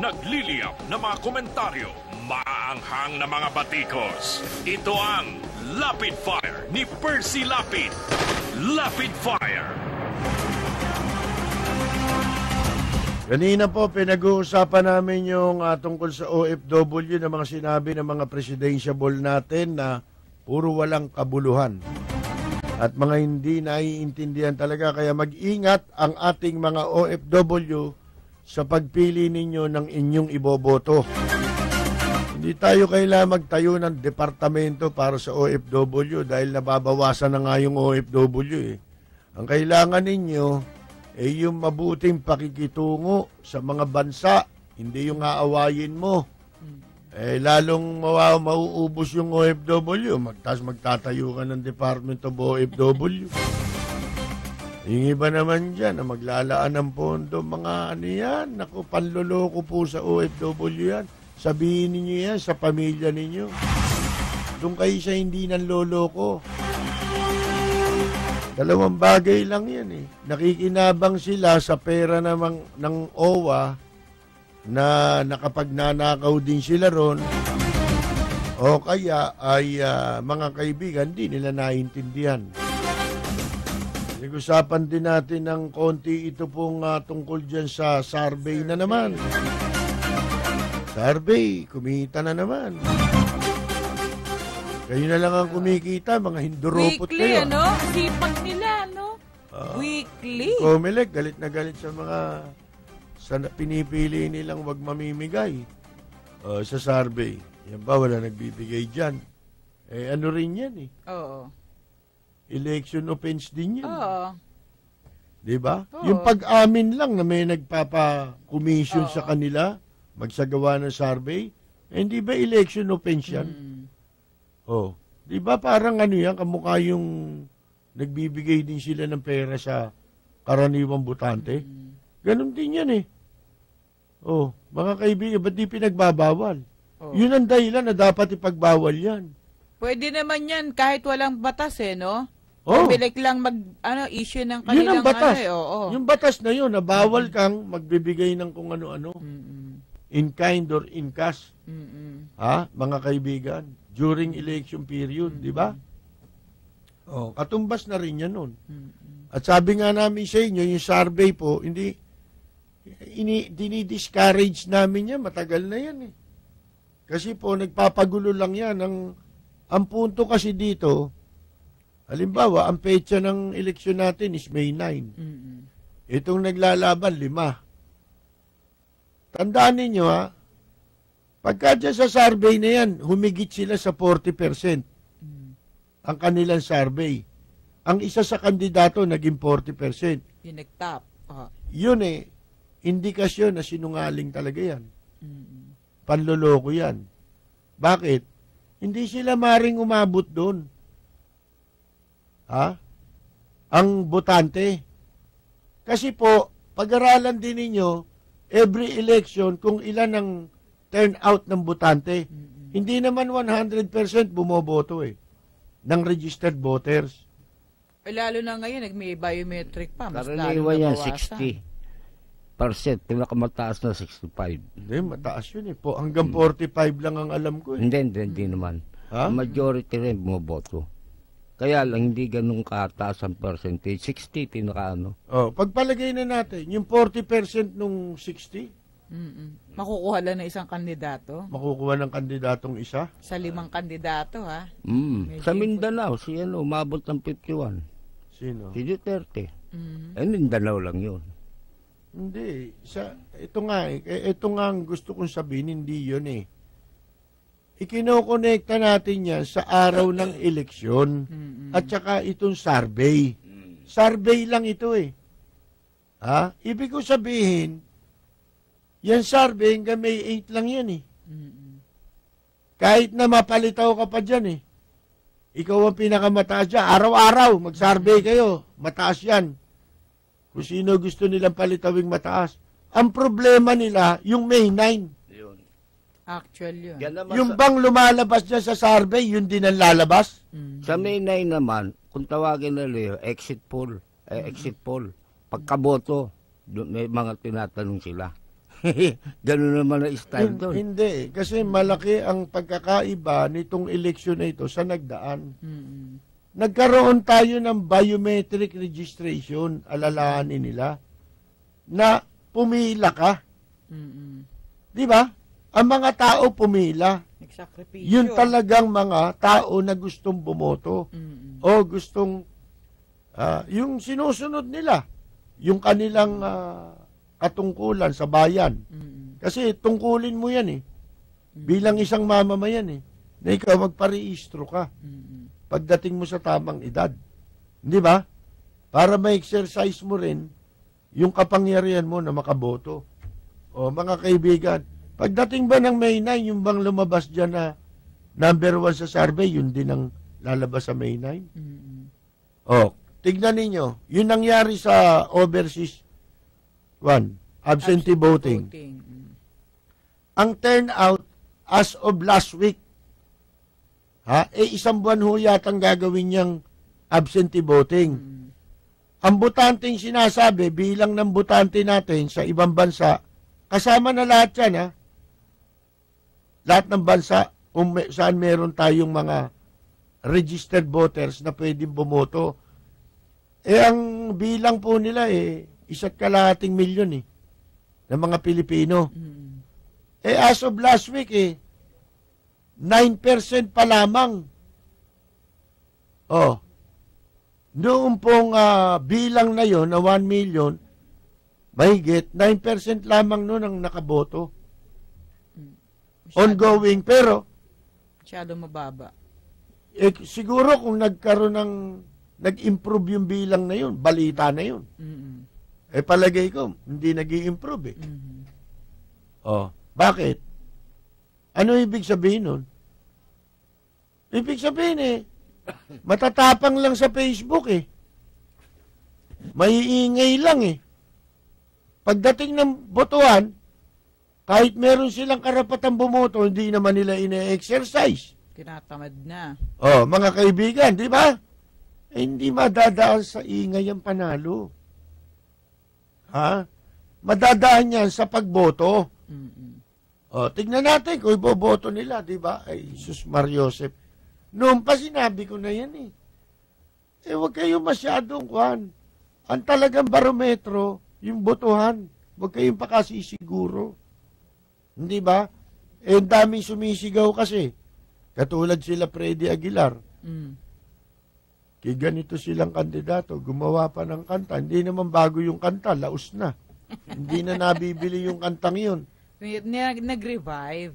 Nagliliyap na mga komentaryo, maaanghang na mga batikos. Ito ang Lapid Fire ni Percy Lapid. Lapid Fire. Kanina po, pinag-uusapan namin yung tungkol sa OFW na mga sinabi ng mga presidentiable natin na puro walang kabuluhan. At mga hindi naiintindihan talaga. Kaya mag-ingat ang ating mga OFW sa pagpili ninyo ng inyong iboboto. Hindi tayo kailangan magtayo ng departamento para sa OFW dahil nababawasan na nga yung OFW eh. Ang kailangan ninyo ay yung mabuting pakikitungo sa mga bansa, hindi yung aawayin mo. Lalong mauubos yung OFW, magtatayo ka ng Department of OFW. Yung iba naman dyan na maglalaan ng pondo, mga ano yan, naku, panloloko po sa OFW yan. Sabihin ninyo yan sa pamilya ninyo. Doon kayo sa hindi nanloloko. Dalawang bagay lang yan eh. Nakikinabang sila sa pera ng OWA na nakapagnanakaw din sila ron. O kaya ay mga kaibigan, di nila naintindihan. Nag-usapan din natin ng konti ito pong tungkol dyan sa survey na naman. Survey, kumita na naman. Kayo na lang ang kumikita, mga hinduropot Weekly, kayo. ano? Sipag nila, no? Weekly. Comelec, galit na galit sa mga pinipili nilang wag mamimigay sa survey. Yan ba, wala nagbibigay dyan. Eh, ano rin yan eh. Oo. Election offense din yan. Oo. Diba? Oo. Yung pag-amin lang na may nagpapa-commission sa kanila, magsagawa ng survey, hindi ba election offense yan? Oh, 'di ba parang ano 'yan, kamukha yung nagbibigay din sila ng pera sa karaniwang botante. Ganon din 'yan eh. Oh, mga kaibigan, ba't di pinagbabawal? Yun ang dahilan na dapat ipagbawal 'yan. Pwede naman 'yan kahit walang batas eh, no? Oh. Bilik lang issue ng Yun kanilang ang batas. Yung batas na 'yun, na bawal kang magbibigay ng kung ano-ano. In kind or in cash. Ha, mga kaibigan, during election period, di ba? Oh, katumbas na rin yan nun. At sabi nga namin sa inyo, yung survey po, dinidiscourage namin yan, matagal na yan eh. Kasi po, nagpapagulo lang yan. Ang punto kasi dito, halimbawa, ang petsa ng eleksyon natin is May 9. Itong naglalaban, 5. Tandaan ninyo ha, pagka dyan sa survey na yan, humigit sila sa 40% ang kanilang survey. Ang isa sa kandidato naging 40%. Yung nag-top. Yun eh, indikasyon na sinungaling talaga yan. Panloloko yan. Bakit? Hindi sila maring umabot doon. Ha? Ang botante. Kasi po, pag-aralan din ninyo, every election, kung ilan ang turnout ng botante, hindi naman 100% bumoboto eh, ng registered voters. Lalo na ngayon, may biometric pa. Mas Karaniwan yan, 60%. Pinakamataas na 65%. Hindi, mataas yun eh. Hanggang 45 lang ang alam ko eh. Hindi naman. Ha? Majority rin bumoboto. Kaya lang, hindi ganun kataas ang percentage. 60, pinakaano. Pagpalagay na natin, yung 40% nung 60, makukuha lang ng isang kandidato? Makukuha ng kandidatong isa? Sa 5 kandidato, ha? Sa Mindanao, umabot ng 51. Sino? Si Duterte. Mindanao lang yun. Hindi. Ito nga ang gusto kong sabihin, hindi yun eh. Ikinokonekta natin yan sa araw ng eleksyon at saka itong survey. Survey lang ito eh. Ha? Ibig ko sabihin, yan survey hanggang May 8 lang yan eh. Kahit na mapalitaw ka pa dyan eh. Ikaw ang pinakamataas dyan. Araw-araw, mag-survey kayo. Mataas yan. Kung sino gusto nilang palitawing mataas. Ang problema nila, yung May 9. Actual yun. Yung bang lumalabas dyan sa survey, yun din ang lalabas? Sa May 9 naman, kung tawagin nila exit poll. Pagkaboto, may mga tinatanong sila. Ganun naman ang style doon. Hindi. Kasi malaki ang pagkakaiba nitong eleksyon na ito sa nagdaan. Nagkaroon tayo ng biometric registration, alalahanin nila, na pumila ka. Mm-mm. Di ba? Ang mga tao pumila. Nagsakripisyo. Yun talagang mga tao na gustong bumoto. Mm-mm. O gustong, yung sinusunod nila, yung kanilang katungkulan sa bayan. Mm-mm. Kasi tungkulin mo yan bilang isang mamamayan na ikaw magparehistro ka Mm-mm. pagdating mo sa tamang edad. Di ba? Para ma-exercise mo rin yung kapangyarihan mo na makaboto. O mga kaibigan, pagdating ba ng May 9, yung bang lumabas dyan na number 1 sa survey, yun din ang lalabas sa May 9? Mm-mm. O, tignan ninyo, yun nangyari sa overseas absentee voting. Mm. Ang turnout as of last week, isang buwan ho yatang gagawin niyang absentee voting. Ang butanteng sinasabi, bilang ng butante natin sa ibang bansa, kasama na lahat yan, lahat ng bansa, saan meron tayong mga registered voters na pwedeng bumoto. Ang bilang po nila, 1.5 milyon ng mga Pilipino. As of last week, 9% pa lamang. Noong pong bilang na yon na 1 million, mahigit, 9% lamang noon ang nakaboto. Ongoing, pero Masyado mababa. siguro kung nag-improve yung bilang na yun, balita na yun. Mm-mm. Palagay ko, hindi nag-i-improve Mm-hmm. Bakit? Ano ibig sabihin nun? Ibig sabihin matatapang lang sa Facebook Maiingay lang Pagdating ng botohan, kahit meron silang karapatang bumoto, hindi naman nila ine-exercise. Tinatamad na. Mga kaibigan, di ba? Hindi madadaan sa ingay ang panalo. Madadaan yan sa pagboto. Mm-mm. Tignan natin kung iboboto nila, di ba? Ay, Jesus Mariosep. Noon pa sinabi ko na yan huwag kayo masyadong Ang talagang barometro, yung botohan. Huwag kayong pakasisiguro. Hindi ba? Ang daming sumisigaw kasi. Katulad sila Freddy Aguilar. Mm. Kaya ganito silang kandidato, gumawa pa ng kanta. Hindi naman bago yung kanta, laos na. Hindi na nabibili yung kantang yun. Nag-revive.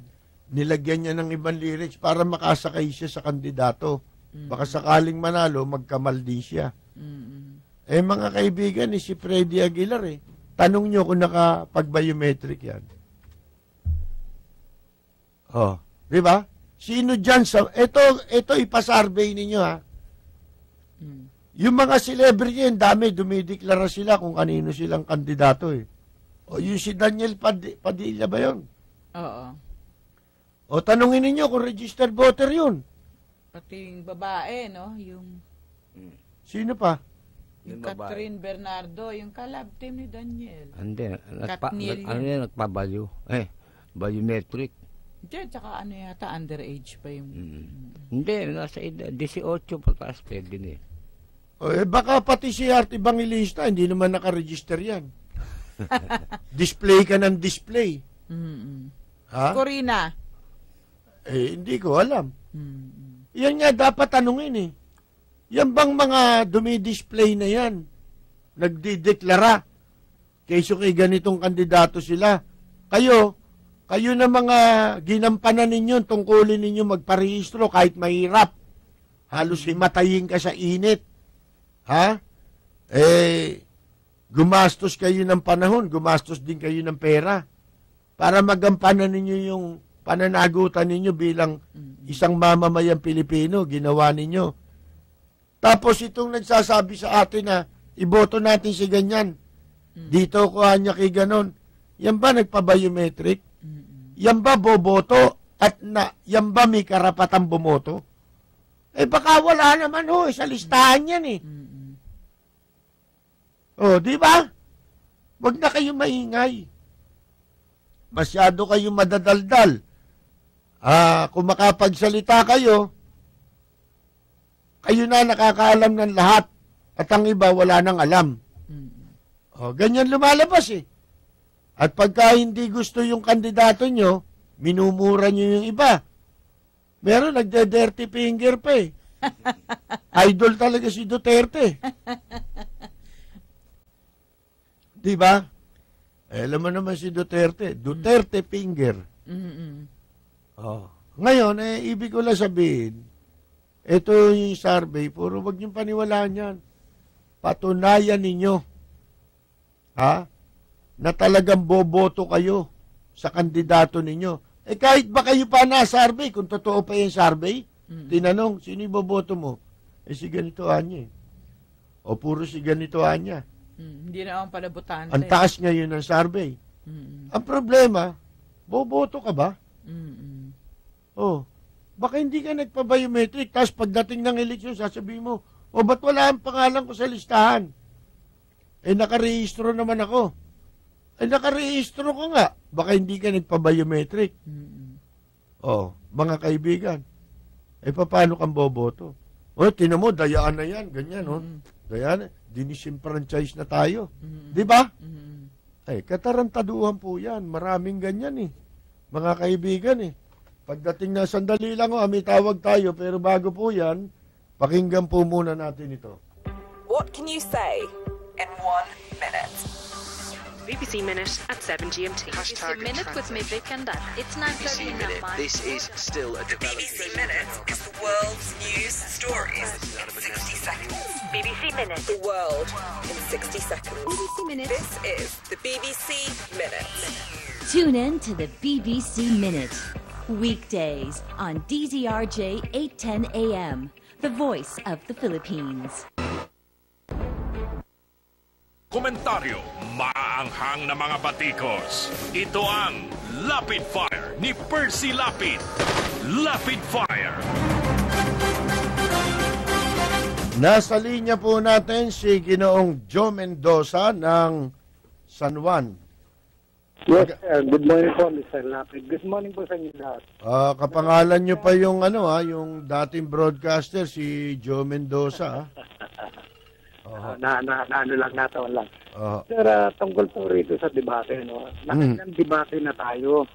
Nilagyan niya ng ibang lyrics para makasakay siya sa kandidato. Baka sakaling manalo, magkamaldi siya. Mm-mm. Mga kaibigan, si Freddy Aguilar tanong nyo kung nakapag-biometric yan. Di ba? Sino dyan sa... Ito ipasurvey ninyo Yung mga celebrity yan, dami, dumideklara sila kung kanino silang kandidato yung si Daniel Padilla ba yun? Oo. Tanungin ninyo kung registered voter yun. Pati yung babae, no? Sino pa? Yung Catherine Bernardo, yung kalab team ni Daniel. Hindi, Katniel nagpabalyo. Biometric. Hindi, tsaka yata, underage pa yung... Hindi, nasa 18 pataas pwede din Baka pati si Art Evangelista, hindi naman nakaregister yan. Display ka ng display. Mm-mm. Ha? Hindi ko alam. Mm-mm. Yan nga dapat tanungin Yan bang mga dumidisplay na yan? Nagdideklara. Kaysa kay ganitong kandidato sila. Kayo na mga ginampanan ninyo, tungkulin ninyo magparehistro kahit mahirap. Halos himatayin ka sa init. Gumastos kayo ng panahon, gumastos din kayo ng pera para magampanan ninyo yung pananagutan ninyo bilang isang mamamayang Pilipino, ginawa ninyo. Tapos itong nagsasabi sa atin na iboto natin si ganyan, dito kuha niya kay ganon, yan ba nagpa-biometric? Yan ba boboto? At yan ba may karapatang bumoto? Baka wala naman sa listahan yan di ba? Wag na kayo maingay. Masyado kayong madadaldal. Kung makapagsalita kayo na nakakaalam ng lahat at ang iba wala nang alam. Ganyan lumalabas At pagka hindi gusto yung kandidato nyo, minumura nyo yung iba. Meron nagde-dirty finger pa eh. Idol talaga si Duterte. Di ba? Alam mo naman si Duterte. Duterte finger. Oh. Ngayon, ibig ko lang sabihin, ito yung survey, puro wag niyong paniwalaan yan. Patunayan ninyo, na talagang boboto kayo sa kandidato ninyo. Kahit ba kayo pa na-survey, kung totoo pa yung survey, tinanong, sino yung boboto mo? Si ganito anya. O puro si ganito anya. Hindi naman pala butante. Ang taas ngayon ng survey. Ang problema, boboto ka ba? Baka hindi ka nagpa-biometric, tapos pagdating ng eleksyon, sasabihin mo, ba't wala ang pangalan ko sa listahan? Nakarehistro naman ako. Nakarehistro ko nga. Baka hindi ka nagpa-biometric. Mga kaibigan, paano kang boboto? Tinan mo, dayaan na yan, ganyan, Dayaan, dinisimfranchise na tayo. Di ba? Katarantaduhan po yan. Maraming ganyan, mga kaibigan, Pagdating na sandali lang, may tawag tayo, pero bago po yan, pakinggan po muna natin ito. What can you say in 1 minute? BBC Minute at 7 GMT. BBC Minute with me, Vic and Dad. It's 9:30 in the This is still a The BBC Minute is the world's news stories in 60 seconds. BBC Minute. The world in 60 seconds. BBC Minute. This is the BBC Minute. Tune in to the BBC Minute. Weekdays on DZRJ 810 AM, the voice of the Philippines. Komentaryo, maaanghang na mga batikos. Ito ang Lapid Fire ni Percy Lapid. Lapid Fire. Nasa linya po natin si Ginoong Joe Mendoza ng San Juan. Yes, sir. Good morning po, Mr. Lapid. Good morning po sa inyo lahat. Kapangalan nyo pa yung yung dating broadcaster, si Joe Mendoza. Ano lang, nataon lang. Sir, tungkol po rito sa debate, nakailang debate na tayo.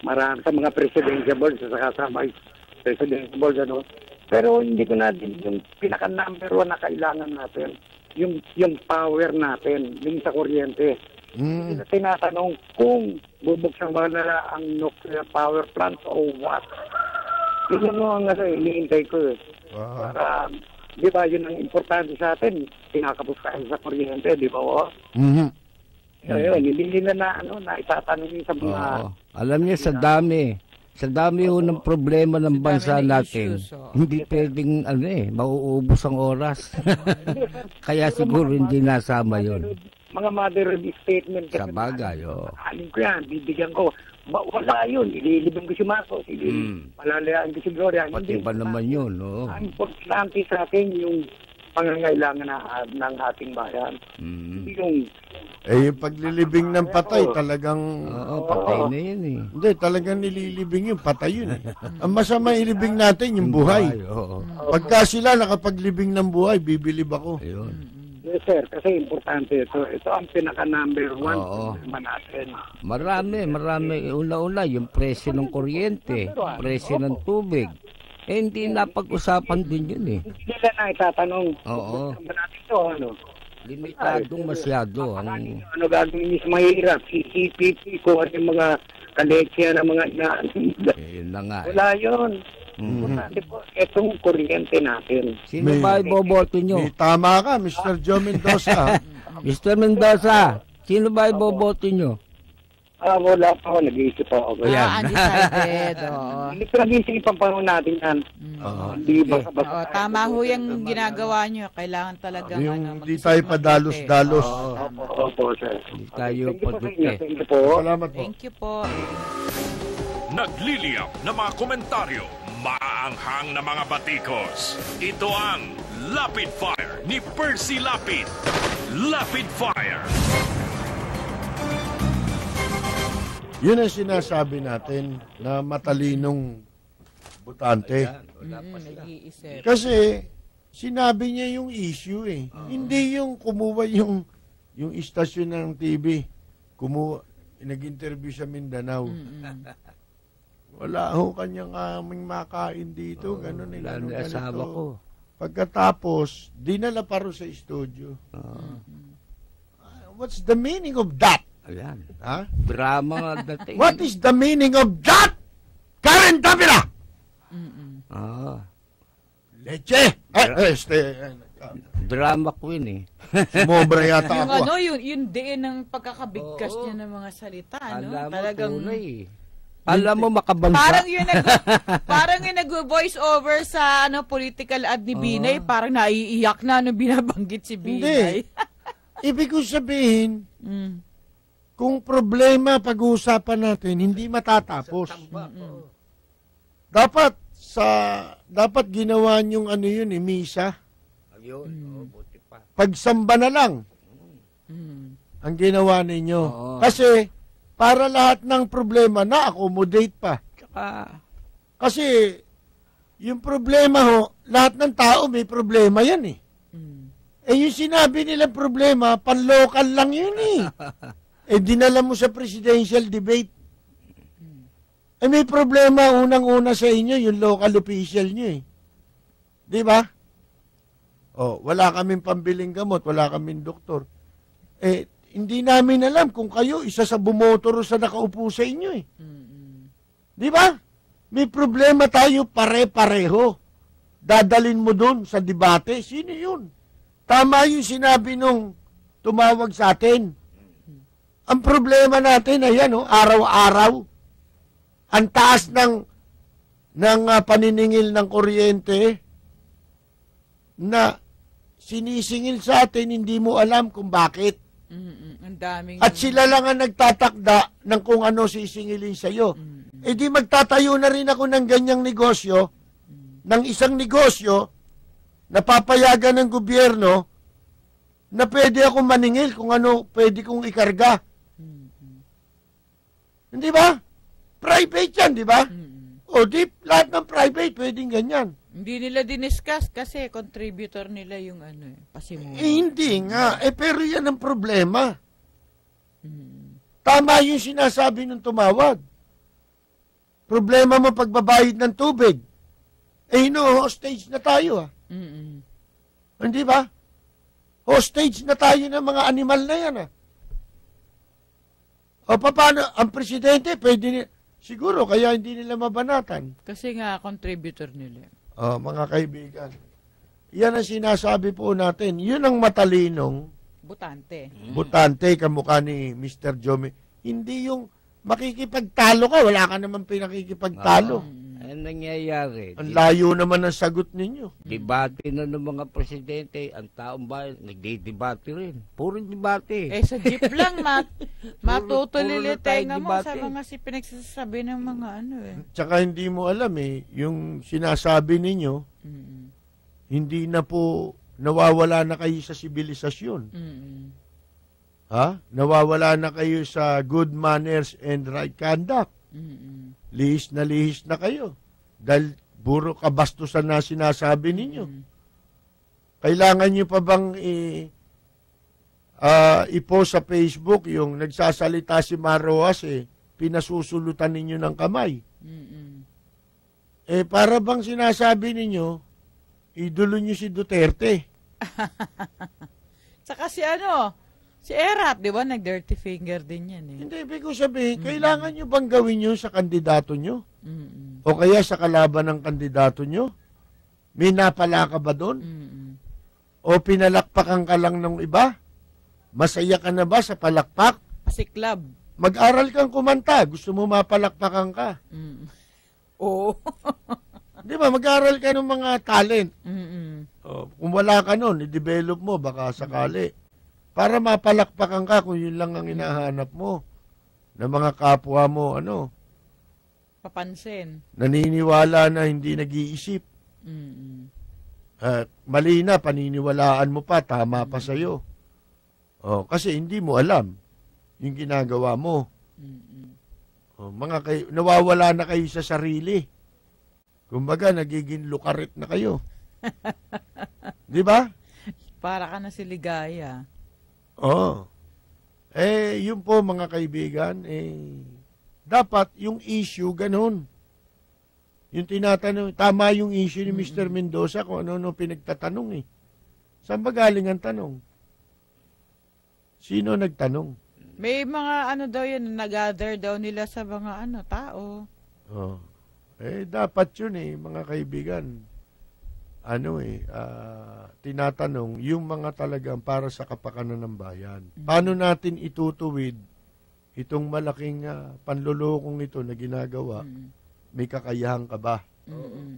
Marami sa mga presidential boards, sa kasama presidential boards, Pero hindi ko na din yung pinaka-number 1 na kailangan natin. Yung power natin, yung sa kuryente. Hindi na tinatanong kung bubuksan ba nila ang nuclear power plant o what. Yun ang iniintay ko. Para, di ba, yun ang importante sa atin. Pinakapos kayo sa kuryente, di ba? Ayun, hindi nila na itatanong sa mga... Alam niyo, sa dami ng problema ng bansa natin, hindi pwedeng mauubos ang oras. Kaya siguro hindi nasama yun. Mga mother statement. Sa bagay, Alin ko yan, bibigyan ko. Wala yun, ililibing ko si Marcos, palalayaan ko si Gloria. Pati ba naman yun, Ang importante sa atin yung pangangailangan ng ating bayan. Yung paglilibing ng patay, talagang... patay na yun Hindi, talagang nililibing yun, patay yun Ang masama ilibing natin, yung buhay. Pagka sila nakapaglibing ng buhay, bibilib ako. Yes, sir, kasi importante ito. Ito ang pinaka-number 1 problema natin. Marami. Una-una, yung presyo ng kuryente, presyo ng tubig. Hindi napag-usapan din yun Hindi nila na itatanong. Ba natin ito, Limitadong masyado. Ano gagawin niyo sa mahirap? CCPP, kung ano yung mga kaleksya ng mga yun na nga. Wala yun. Importante po, itong kuryente natin. Sino ba iboboto nyo? Tama ka, Mr. Joe Mendoza. Mr. Mendoza, sino ba iboboto nyo? Wala pa ako, nag-iisip ako. Undecided, Hindi ko nag-iisipan pa natin yan. Tama ho yung ginagawa nyo. Kailangan talaga hindi tayo padalos-dalos. Opo, sir. Hindi tayo padute. Salamat po. Thank you po. Nagliliyap na mga komentaryo, maaanghang na mga batikos. Ito ang Lapid Fire ni Percy Lapid. Lapid Fire. Yun ang sinasabi natin na matalinong butante. Kasi sinabi niya yung issue Hindi yung kumuha yung istasyon ng TV. nag-interview sa Mindanao. Wala ho kanyang aming makain dito, ganun eh. Lalo na asawa ko. Pagkatapos, dinala pa rin sa studio. What's the meaning of that? Ayan. Ha? Drama nga dating. What is the meaning of that? Karen Davila! Leche! Drama queen eh. Sumobra yata yung ako. Yung diin ng pagkakabigkas niya ng mga salita, no? Talagang Alam mo makabansa. Parang yung nag-voice over sa political ad ni Binay, parang naiiyak na nung binabanggit si Binay. Hindi. Ibig ko sabihin, kung problema pag-uusapan natin, hindi matatapos. Dapat ginawa niyong misa. Buti pa. Pagsamba na lang ang ginawa ninyo. Kasi para lahat ng problema na-accommodate pa. Kasi yung problema lahat ng tao may problema yan eh. Yung sinabi nilang problema, pan-local lang yun eh. Dinala mo sa presidential debate. May problema unang-una sa inyo, yung local official nyo eh. Di ba? Wala kaming pambiling gamot, wala kaming doktor. Hindi namin alam kung kayo isa sa bumotor sa nakaupo sa inyo eh. Di ba? May problema tayo pare-pareho. Dadalin mo dun sa debate. Sino yun? Tama yung sinabi nung tumawag sa atin. Ang problema natin, ayan araw-araw. Ang taas ng paniningil ng kuryente na sinisingil sa atin, hindi mo alam kung bakit. Ang daming... At sila lang ang nagtatakda ng kung ano sisingilin sa'yo. Di magtatayo na rin ako ng ganyang negosyo, ng isang negosyo, na papayagan ng gobyerno, na pwede akong maningil kung ano pwede kong ikarga. Hindi ba? Private yan, di ba? Lahat ng private pwedeng ganyan. Hindi nila diniscuss kasi contributor nila yung pasimuno. Hindi nga. Pero yan ang problema. Tama yung sinasabi ng tumawag. Problema mo pagbabayad ng tubig. Hostage na tayo. Hindi ba? Hostage na tayo ng mga animal na yan. Paano? Ang presidente, siguro, kaya hindi nila mabanatan. Kasi nga, contributor nila. Mga kaibigan, yan ang sinasabi po natin. Yun ang matalinong butante, kamukha ni Mr. Jomi. Hindi yung makikipagtalo ka, wala ka naman pinakikipagtalo. Ano nangyayari? Ang layo naman ang sagot ninyo. Debate na ng mga presidente, ang taong bayan, nagde-debate rin. Puro debate. Sa jeep lang, matutulilitenga mo sa mga pinagsasabi ng mga Tsaka hindi mo alam yung sinasabi ninyo, hindi na po nawawala na kayo sa sibilisasyon. Nawawala na kayo sa good manners and right conduct. Lihis na kayo. Dahil buro kabastusan na sinasabi ninyo. Kailangan nyo pa bang i-post sa Facebook yung nagsasalita si Maroas pinasusulutan ninyo ng kamay. Para bang sinasabi ninyo, idolo nyo si Duterte. Saka si Erap, di ba? Nag-dirty finger din yan Hindi, ibig ko sabihin, kailangan nyo bang gawin nyo sa kandidato nyo? O kaya sa kalaban ng kandidato nyo? May napala ka ba doon? O pinalakpakan ka lang ng iba? Masaya ka na ba sa palakpak? Pasiklab. Mag-aral kang kumanta. Gusto mo mapalakpakan ka? Oo. Di ba? Mag-aral ka ng mga talent. Kung wala ka nun, i-develop mo, baka sakali. Para mapalakpakan ka kung yun lang ang hinahanap mo. Na mga kapwa mo, papansin. Naniniwala na hindi nag-iisip. Mali na, paniniwalaan mo pa, tama pa sa'yo. Kasi hindi mo alam yung ginagawa mo. Nawawala na kayo sa sarili. Kumbaga, nagiging lukarit na kayo. Di ba? Para ka na si Ligaya. Yun po mga kaibigan, dapat yung issue ganun. Yung tinatanong, tama yung issue ni Mr. Mendoza kung ano pinagtatanong Saan ba galing ang tanong? Sino nagtanong? May mga daw yan, nag-gather daw nila sa mga tao. Dapat yun mga kaibigan. Tinatanong yung mga talagang para sa kapakanan ng bayan. Paano natin itutuwid itong malaking panlulokong ito na ginagawa? May kakayahan ka ba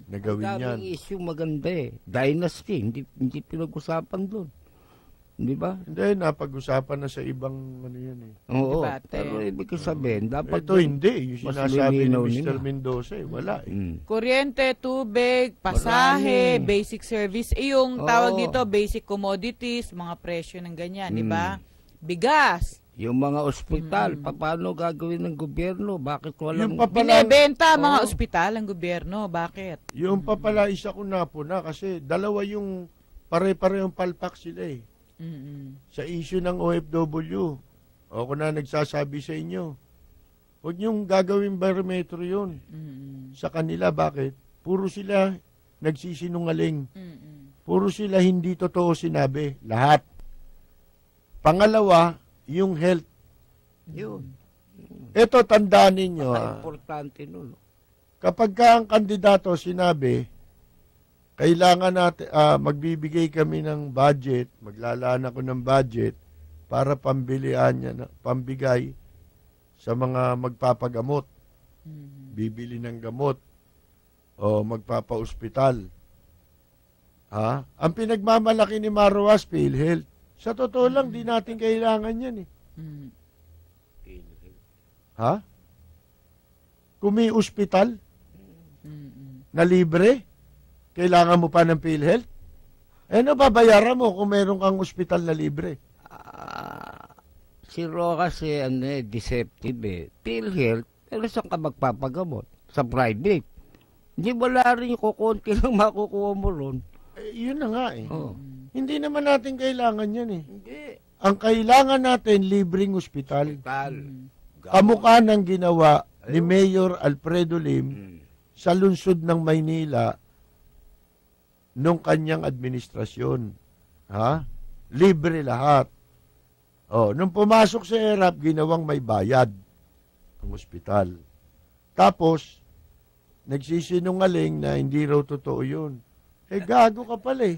na gawin yan? Ang issue maganda Dynasty, hindi pinag-usapan doon. Di ba? Hindi, napag-usapan na sa ibang yan Oo, pero ibig sabihin, dapat ito hindi. Yung sinasabi ni Mr. Mendoza, wala Kuryente, tubig, pasahe, basic service. Yung tawag dito, basic commodities, mga presyo ng ganyan, di ba? Bigas. Yung mga ospital, paano gagawin ng gobyerno? Bakit walang... Binebenta mga ospital ng gobyerno. Bakit? Yung papala isa ko napuna kasi dalawa yung pare-parehong palpak sila Sa issue ng OFW. Ako na nagsasabi sa inyo. Huwag niyong gagawin barometro yun. Sa kanila, bakit? Puro sila nagsisinungaling. Puro sila hindi totoo sinabi. Lahat. Pangalawa, yung health. Yun. Ito, tandaan ninyo. Importante nun. Kapag ka ang kandidato sinabi, kailangan natin, magbibigay kami ng budget, maglalaan ako ng budget para pambigay sa mga magpapagamot. Bibili ng gamot o magpapa-ospital. Ang pinagmamalaki ni Marroas, PhilHealth. Sa totoo lang, di natin kailangan yan Kung may ospital na libre, kailangan mo pa ng PhilHealth? Babayaran mo kung meron kang ospital na libre? Si Roa kasi deceptive PhilHealth, pero saan ka magpapagamot? Sa private. Hindi wala rin kukunti lang makukuha mo ron. Yun na nga Hindi naman natin kailangan yan Hindi. Ang kailangan natin, libreng ospital. Kamukha ng ginawa ni Mayor Alfredo Lim sa lungsod ng Maynila nung kanyang administrasyon. Libre lahat. Nung pumasok sa ERAP, ginawang may bayad ang ospital. Tapos, nagsisinungaling na hindi raw totoo yun. Gago ka pala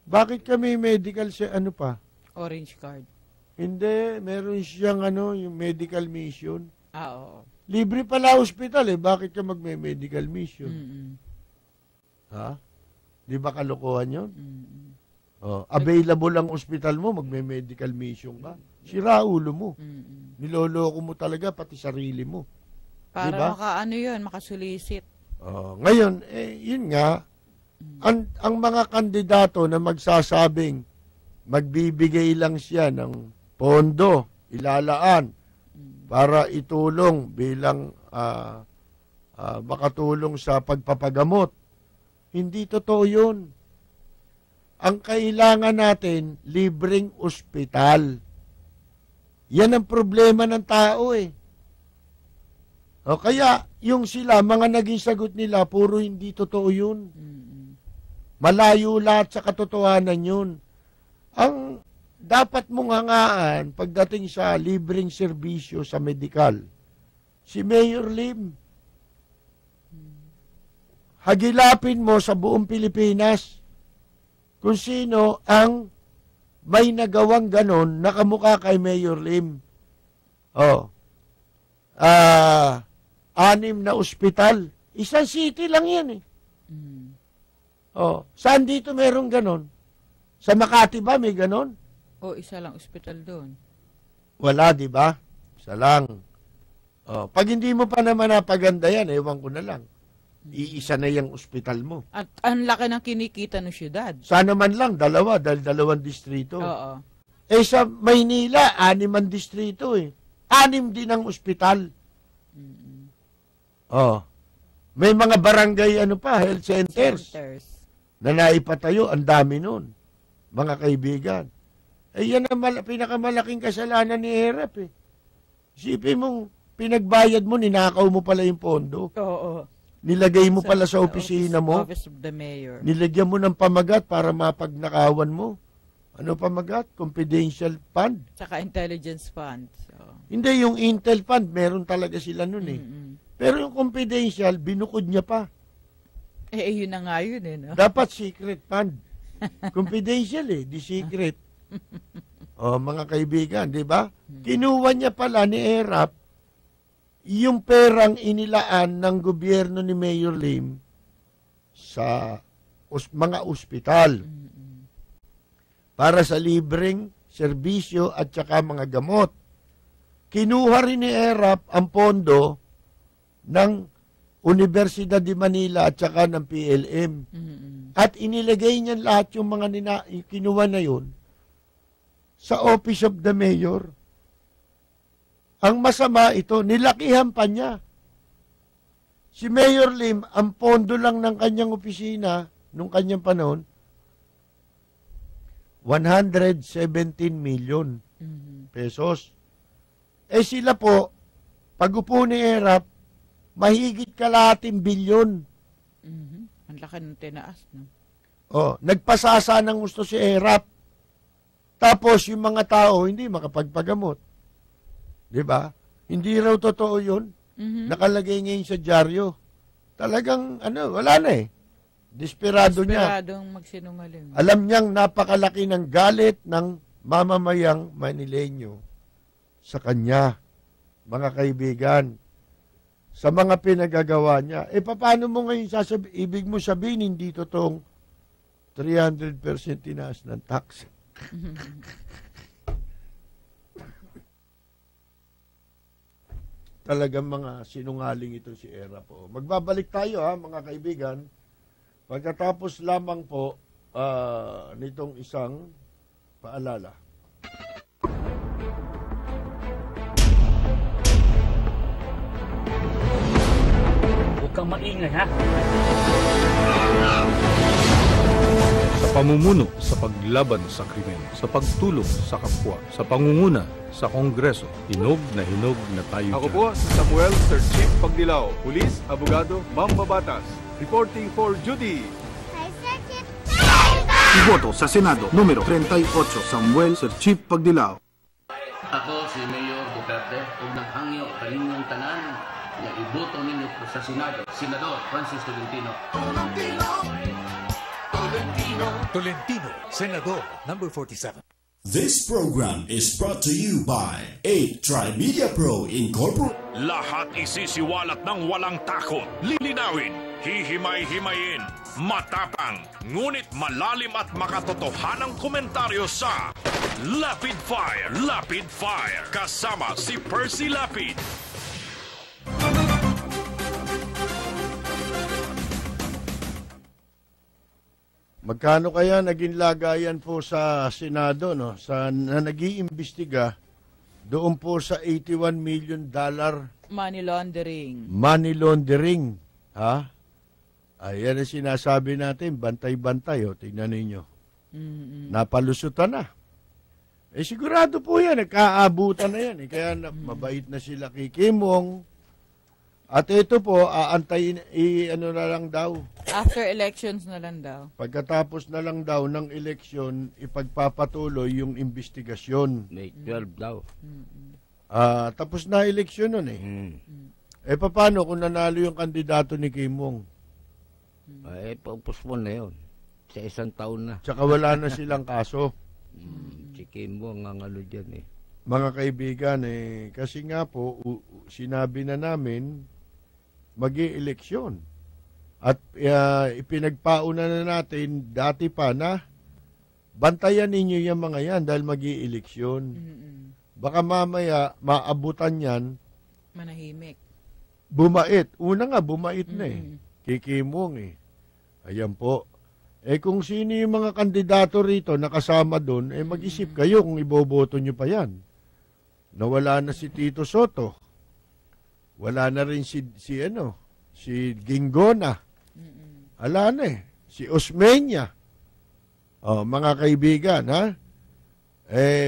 Bakit kami medical pa? Orange card. Hindi, meron siyang yung medical mission. Oo. Libre pala hospital bakit ka magme-medical mission? Di ba kalokohan yun? Available ang hospital mo, magme-medical mission ka. Sira ulo mo. Niloloko mo talaga pati sarili mo. Para diba? Makasulisit. Ngayon, yun nga, ang mga kandidato na magsasabing magbibigay lang siya ng pondo, ilalaan, para itulong bilang makatulong sa pagpapagamot. Hindi totoo yun. Ang kailangan natin, libreng ospital. Yan ang problema ng tao Kaya, yung sila, mga naging sagot nila, puro hindi totoo yun. Malayo lahat sa katotohanan yun. Ang dapat mong hangaan pagdating sa libreng serbisyo sa medikal, si Mayor Lim, hagilapin mo sa buong Pilipinas kung sino ang may nagawang ganon na kamukha kay Mayor Lim. 6 na ospital. Isang city lang yan saan dito merong ganon? Sa Makati ba may ganon? Isa lang ospital doon. Wala, di ba? Isa lang. Pag hindi mo pa naman napaganda yan, ewan ko na lang. Iisa na yung ospital mo. At ang laki ng kinikita ng syudad. Sana man lang, dalawa, dahil 2 distrito. Sa Maynila, 6 ang distrito 6 din ang ospital. May mga barangay, health centers. Na naipatayo, ang dami nun. Mga kaibigan. yan ang pinakamalaking kasalanan ni ERAP eh. Isipin mong pinagbayad mo, ninakaw mo pala yung pondo. Oo. Nilagay mo pala sa opisina mo. Office of the Mayor. Nilagyan mo ng pamagat para mapagnakawan mo. Ano pamagat? Confidential fund. Tsaka intelligence fund. So. Hindi, yung Intel fund, meron talaga sila nun eh. Pero yung confidential, binukod niya pa. Yun na nga yun eh. No? Dapat secret fund. Confidential eh, di secret. Mga kaibigan, di ba? Kinuha niya pala ni ERAP yung perang inilaan ng gobyerno ni Mayor Lim sa mga ospital para sa libreng serbisyo at saka mga gamot. Kinuha rin ni ERAP ang pondo ng Universidad de Manila at saka ng PLM. At inilagay niya lahat yung mga kinuha na yun sa Office of the Mayor. Ang masama ito, nilakihan pa niya. Si Mayor Lim, ang pondo lang ng kanyang opisina nung kanyang panahon, 117 million pesos. Sila po, pag-upo ni ERAP, mahigit kalahating bilyon. Ang laki ng tinaas, no? Nagpasasa ng gusto si ERAP. Tapos yung mga tao hindi makapagpagamot. 'Di ba? Hindi raw totoo 'yun. Nakalagay ngayon sa dyaryo. Talagang wala na eh. Desperadong magsinungaling. Alam niyang napakalaki ng galit ng mamamayang Manileño sa kanya, mga kaibigan, sa mga pinagagawa niya. Paano mo ngayon ibig mo sabihin hindi totoong 300% tinaas ng tax? Talagang mga sinungaling ito si ERAP po. Magbabalik tayo mga kaibigan. Pagkatapos lamang po nitong isang paalala. Huwag kang maingay, ha? Sa pamumuno sa paglaban sa krimen, sa pagtulong sa kapwa, sa pangunguna sa Kongreso, hinog na tayo Ako dyan. po si Samuel Sir Chief Pagdilao, Pulis, Abogado, Mambabatas, reporting for duty. Iboto sa Senado, numero 38, Samuel Sir Chief Pagdilao. Ako si Mayor Duterte, ug naghangyo kaninyong tanan nga iboto ninyo sa Senado, Senador Francis Tolentino. Tolentino, Senador, number 47. This program is brought to you by 8 Tri-Media Pro Incorporated. Lahat isisiwalat ng walang takot, lilinawin, hihimay-himayin, matapang, ngunit malalim at makatotohanang komentaryo sa Lapid Fire, kasama si Percy Lapid. Magkano kaya naging lagayan po sa Senado, no? Na nag-iimbestiga doon po sa $81 million money laundering. Money laundering, ha? Ayan ang sinasabi natin, bantay-bantay, tingnan ninyo. Napalusutan na. Sigurado po yan, nagkaabutan na yan. Kaya mabait na sila kay Kimong. At ito po, aantayin, na lang daw. After elections na lang daw. Pagkatapos na lang daw ng eleksyon, ipagpapatuloy yung investigasyon. May 12 daw. Tapos na eleksyon nun eh. Paano kung nanalo yung kandidato ni Kimong? Paupuspon na yun. Sa isang taon na. Tsaka wala na silang kaso. Si Kimong ang dyan eh. Mga kaibigan, kasi nga po, sinabi na namin, mag-i-eleksyon. At ipinagpauna na natin, dati pa na, bantayan ninyo yung mga yan dahil mag-i-eleksyon. Baka mamaya, maabutan yan. Manahimik. Bumait. Una nga, bumait na eh. Kikimong eh. Ayan po. Kung sino yung mga kandidato rito nakasama doon, mag-isip kayo kung iboboto nyo pa yan. Nawala na si Tito Soto. Wala na rin si Gingona. Wala na eh. Si Osmeña. Mga kaibigan, ha?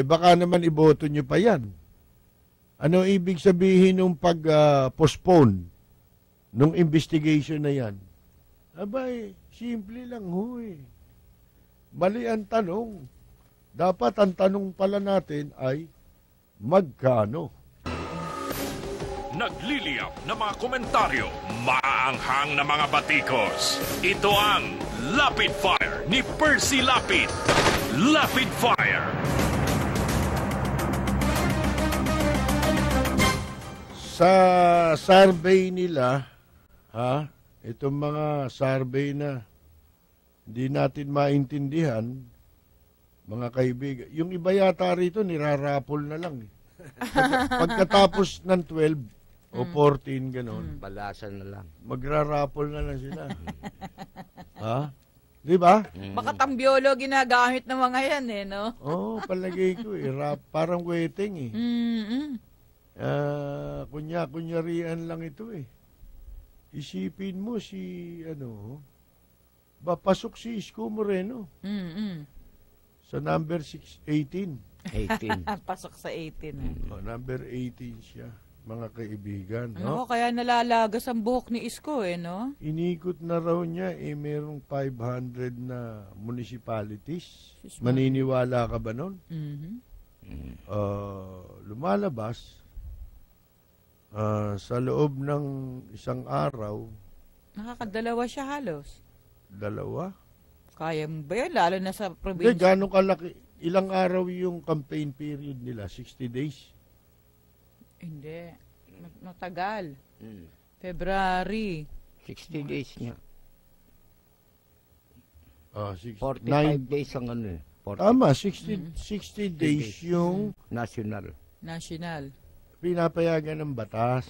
Baka naman iboto nyo pa yan. Ano ibig sabihin ng pag-postpone nung investigation na yan? Abay, simple lang ho eh. Mali ang tanong. Dapat ang tanong pala natin ay magkano? Nagliliyap na mga komentaryo, maanghang na mga batikos. Ito ang Lapid Fire ni Percy Lapid. Lapid Fire. Sa survey nila, itong mga survey na hindi natin maintindihan, mga kaibigan, yung iba yata rito nirarapol na lang. Pagkatapos ng 12 o 14, gano'n. Balasan na lang. Magrarapol na lang sila. Di ba? Baka tambiolo ginagamit ng mga yan no? Oo, palagay ko parang wedding kunyarian lang ito Isipin mo pasok si Isko Moreno. Sa number 18. Pasok sa 18. Number 18 siya, mga kaibigan. Kaya nalalagas ang buhok ni Isko no? Inikot na raw niya, merong 500 na municipalities. Maniniwala ka ba nun? Lumalabas, sa loob ng isang araw, nakakadalawa siya halos. Dalawa? Kaya mo ba yun? Lalo na sa probinsya. Gano'ng kalaki? Ilang araw yung campaign period nila? 60 days? Hindi. Matagal. February. 60 days niya. 45 days ang Tama, 60 days yung national. Pinapayagan ng batas.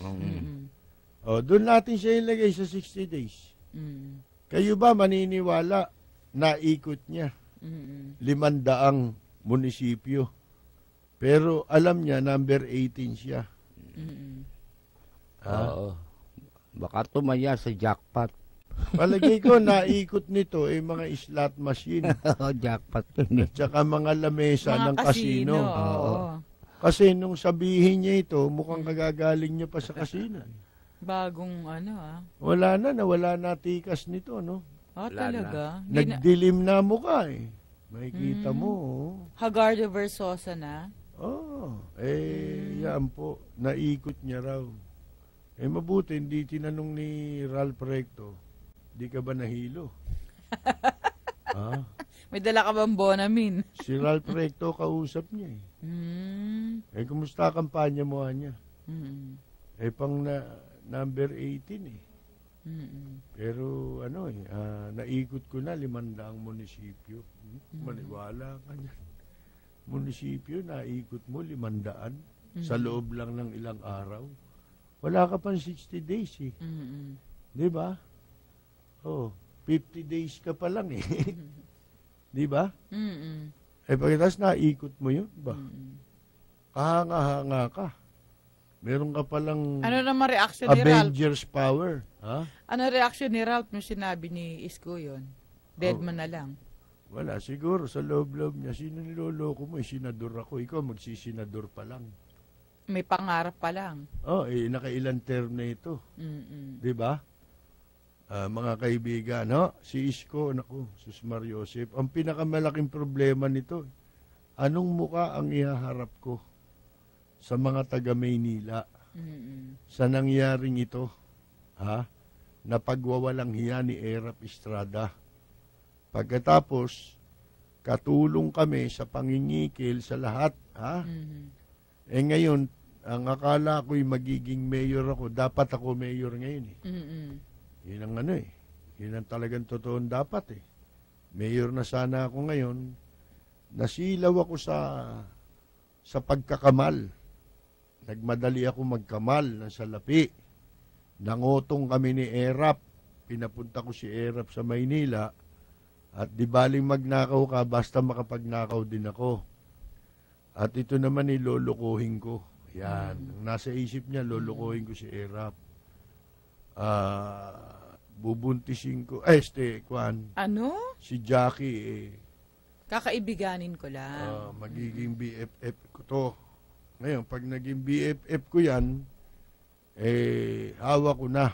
Doon natin siya ilagay sa 60 days. Kayo ba maniniwala na ikot niya 500 munisipyo? Pero alam niya, number 18 siya. Baka tumaya sa jackpot. Palagay ko, naikot nito mga slot machine. Jackpot. At saka mga lamesa mga ng kasino. Kasi nung sabihin niya ito, mukhang kagagaling niya pa sa kasino. Bagong Nawala na tikas nito, no? Talaga? Nagdilim na mukha Makikita mo. Hagardo Versosa na? Yan po. Naikot niya raw. Mabuti, hindi tinanong ni Ralph Recto, di ka ba nahilo? May dala ka bang Bonamin? Si Ralph Recto kausap niya kumusta kampanya mo niya? Pang number 18 Pero naikot ko na 500 munisipyo. Maniwala ka niya. Munisipyo, naikot mo 500 sa loob lang ng ilang araw. Wala ka pang 60 days Di ba? 50 days ka pa lang Di ba? Pagkatapos naikot mo yun ba? Kahanga-hanga ka. Meron ka palang ano naman reaction ni Ralph? Avengers power. Ano reaction ni Ralph nung sinabi ni Isko yun? Deadman na lang. Wala, siguro sa loob-loob niya, sino niloloko mo? Senador ako. Ikaw magsisenador pa lang. May pangarap pa lang. Nakailan term na ito. Di ba? Mga kaibigan, si Isko, Sus Mariosep, ang pinakamalaking problema nito, anong muka ang ihaharap ko sa mga taga Maynila sa nangyaring ito, na pagwawalang hiya ni Erap Estrada. Pagkatapos, katulong kami sa pangingikil sa lahat, ngayon, ang akala ko'y magiging mayor ako, dapat ako mayor ngayon Yun ang yun ang talagang totoong dapat Mayor na sana ako ngayon, nasilaw ako sa pagkakamal. Nagmadali ako magkamal ng salapi. Nangutong kami ni Erap. Pinapunta ko si Erap sa Maynila. At di baling magnakaw ka, basta makapagnakaw din ako. At ito naman lolokohin ko. Yan. Nasa isip niya, lolokohin ko si Erap. Bubuntisin ko. Ano? Si Jackie Kakaibiganin ko lang. Magiging BFF ko to. Ngayon, pag naging BFF ko yan, hawak ko na.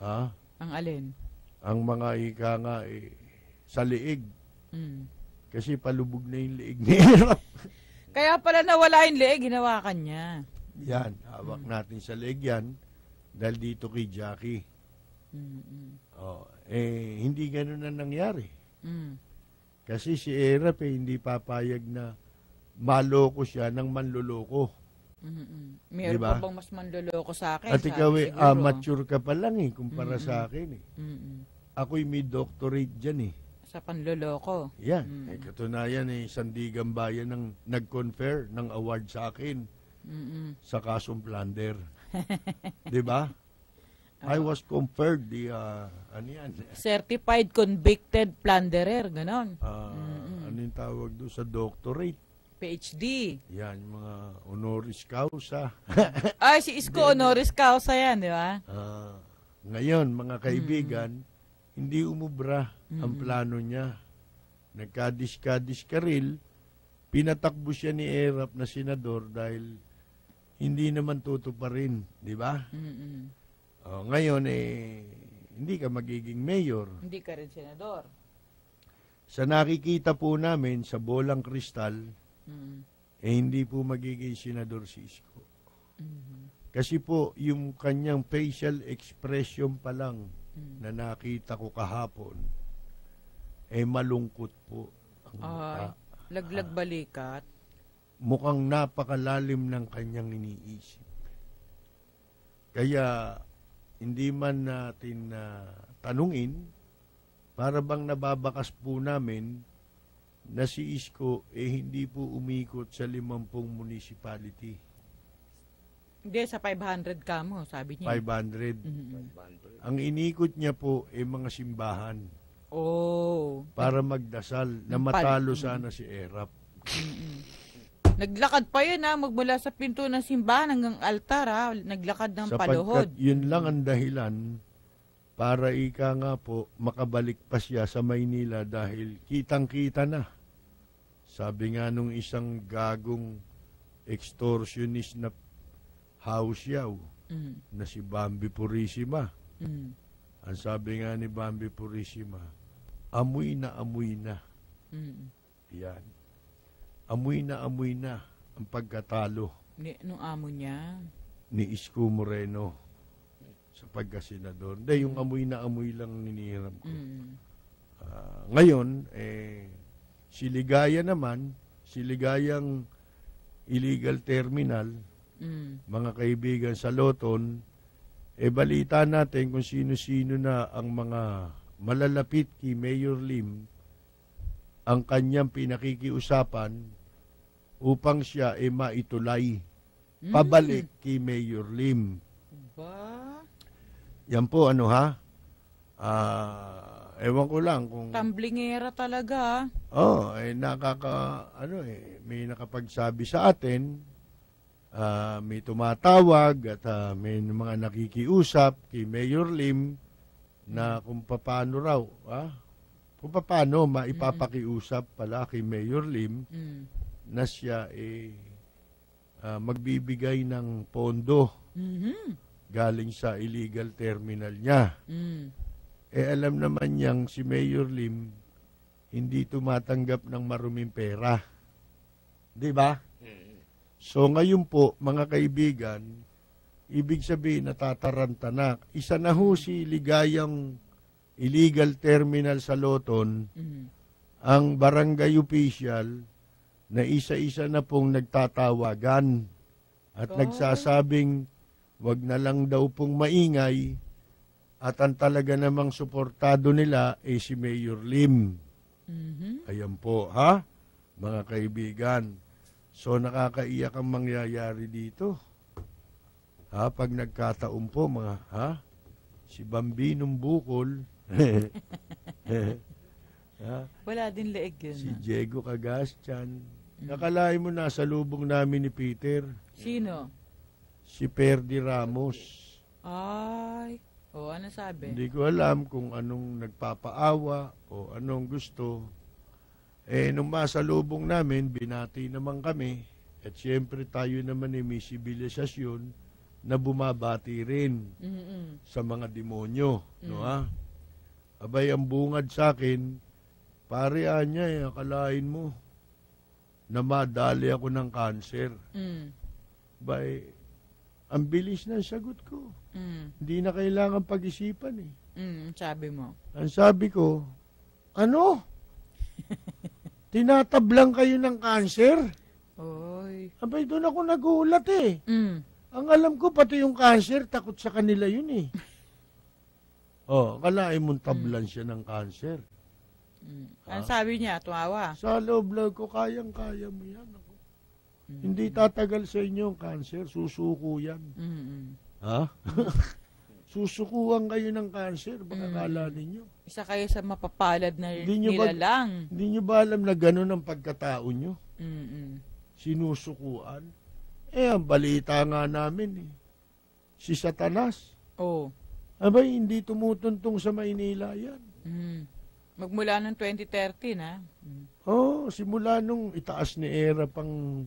Ha? Ang alin? Ang mga ika nga, sa liig. Kasi palubog na yung liig ni Erap. Kaya pala nawala yung liig, hinawakan niya. Yan, hawak natin sa liig yan, dahil dito kay Jackie. Hindi ganun na nangyari. Kasi si Erap hindi papayag na maloko siya ng manloloko. Meron diba? pa bang mas manloloko sa akin? At ikaw amateur ka pa lang kumpara sa akin Ako'y may doctorate dyan Sa panloloko. Yan. Katunayan Sandigan Bayan ang nag-confer ng award sa akin sa kasong plunder. Diba? I was conferred Certified Convicted Plunderer, ganon. Ano yung tawag doon sa doctorate? PhD. Yan, mga honoris causa. Ay, si Isko honoris causa yan, di ba? Ngayon, mga kaibigan, hindi umubra ang plano niya. Nagkadis-kadis-karil, pinatakbo siya ni Erap na senador dahil hindi naman tutuparin, di ba? Ngayon, hindi ka magiging mayor. Hindi ka rin senador. Sa nakikita po namin sa bolang kristal, hindi po magiging senador si Isko. Kasi po, yung kanyang facial expression pa lang na nakita ko kahapon, malungkot po ang mukha. Laglag balikat. Mukhang napakalalim ng kanyang iniisip. Kaya, hindi man natin tanungin, para bang nababakas po namin na si Isko hindi po umikot sa 50 municipality. Hindi, sa 500 ka mo, sabi niya. 500. Ang inikot niya po mga simbahan. Para magdasal na matalo sana si Erap. Naglakad pa yun magmula sa pinto ng simbahan hanggang altar naglakad ng paluhod. Sapagkat yun lang ang dahilan para ika nga po makabalik pa siya sa Maynila dahil kitang-kita na. Sabi nga nung isang gagong extortionist na hausyaw na si Bambi Purisima. Ang sabi nga ni Bambi Purisima, amoy na amoy na. Yan. Amoy na ang pagkatalo. Nung amo niya? Ni Isko Moreno sa pagkasenador. Hindi, yung amoy na amoy lang ninihiram ko. Ngayon, si Ligaya naman, si Ligayang illegal terminal, mga kaibigan sa Loton, balita natin kung sino-sino na ang mga malalapit kay Mayor Lim ang kanyang pinakikiusapan upang siya maitulay pabalik kay Mayor Lim. Yan po, ewan ko lang kung... Tamblingera talaga. May nakapagsabi sa atin, may tumatawag at may mga nakikiusap kay Mayor Lim na kung paano raw, kung paano maipapakiusap pala kay Mayor Lim na siya magbibigay ng pondo galing sa illegal terminal niya. Alam naman niyang si Mayor Lim hindi tumatanggap ng maruming pera. Di ba? So ngayon po, mga kaibigan, ibig sabihin natataranta na. Isa na ho si Ligayang illegal terminal sa Loton, ang barangay official na isa-isa na pong nagtatawagan at nagsasabing wag na lang daw pong maingay at ang talaga namang suportado nila si Mayor Lim. Ayan po, mga kaibigan. So nakakaiyak ang mangyayari dito. Pag nagkataon po, si Bambinong Bukol, wala din leeg yun. Si Diego Cagastian. Nakalain mo nasa lubong namin ni Peter. Sino? Si Perdi Ramos. Ay, ano sabi? Hindi ko alam kung anong nagpapaawa o anong gusto. Nung masalubong namin, binati naman kami. At siyempre tayo naman may sibilisasyon na bumabati rin sa mga demonyo. No, ha? Abay, ang bungad sa akin, pare niya, akalain mo na madali ako ng cancer. Bay, ang bilis ng sagot ko. Hindi na kailangan pag-isipan eh. Sabi mo. Ang sabi ko, ano? Tinatablang kayo ng cancer? Oy. Abay, doon ako nagulat eh. Ang alam ko, pati yung cancer, takot sa kanila yun eh. Kalain mong tablan siya ng cancer. Ang sabi niya, tumawa? Sa loob-loob ko, kayang-kaya mo yan. Ako. Hindi tatagal sa inyo ang cancer, susuko yan. Ha? Susukuhan kayo ng cancer, baka kala ninyo. Isa kayo sa mapapalad na nilalang. Hindi nyo ba alam na gano'n ang pagkatao nyo? Sinusukuan. Ang balita nga namin si Satanas. Abay, hindi tumutuntong sa Maynila yan. Magmula ng 2013, ha? Simula nung itaas ni Era pang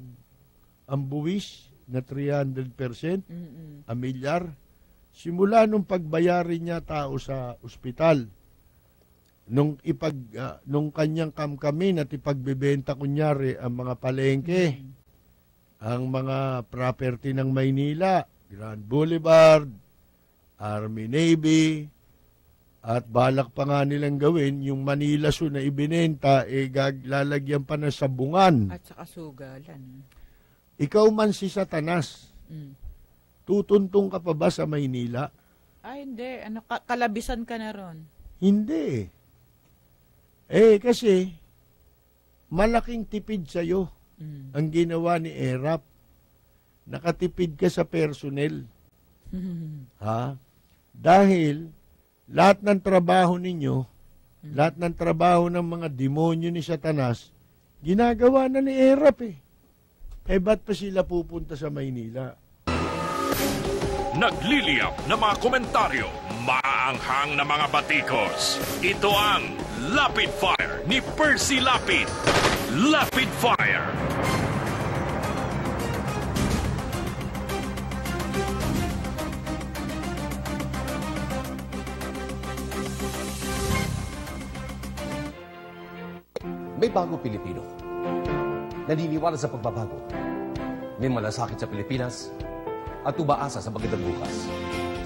ang buwis na 300%, a milyar. Simula nung pagbayarin niya tao sa ospital, nung kanyang kamkamin at ipagbebenta kunyari ang mga palengke, ang mga property ng Maynila, Grand Boulevard, Army Navy, at balak pa nga nilang gawin yung Manila Zoo na ibinenta, lalagyan pa na sabungan. At saka sugalan. Ikaw man si Satanas, tutuntong ka pa ba sa Maynila? Hindi. Kalabisan ka na ron? Hindi. Kasi malaking tipid sa'yo ang ginawa ni Erap. Nakatipid ka sa personnel. Ha? Dahil lahat ng trabaho ninyo, lahat ng trabaho ng mga demonyo ni Satanas, ginagawa na ni Erap ba't pa sila pupunta sa Maynila? Nagliliyap na mga komentaryo, maanghang na mga batikos. Ito ang Lapid Fire ni Percy Lapid. Lapid Fire. May bagong Pilipino. Naniniwala sa pagbabago. May malasakit sa Pilipinas at umaasa sa magandang bukas.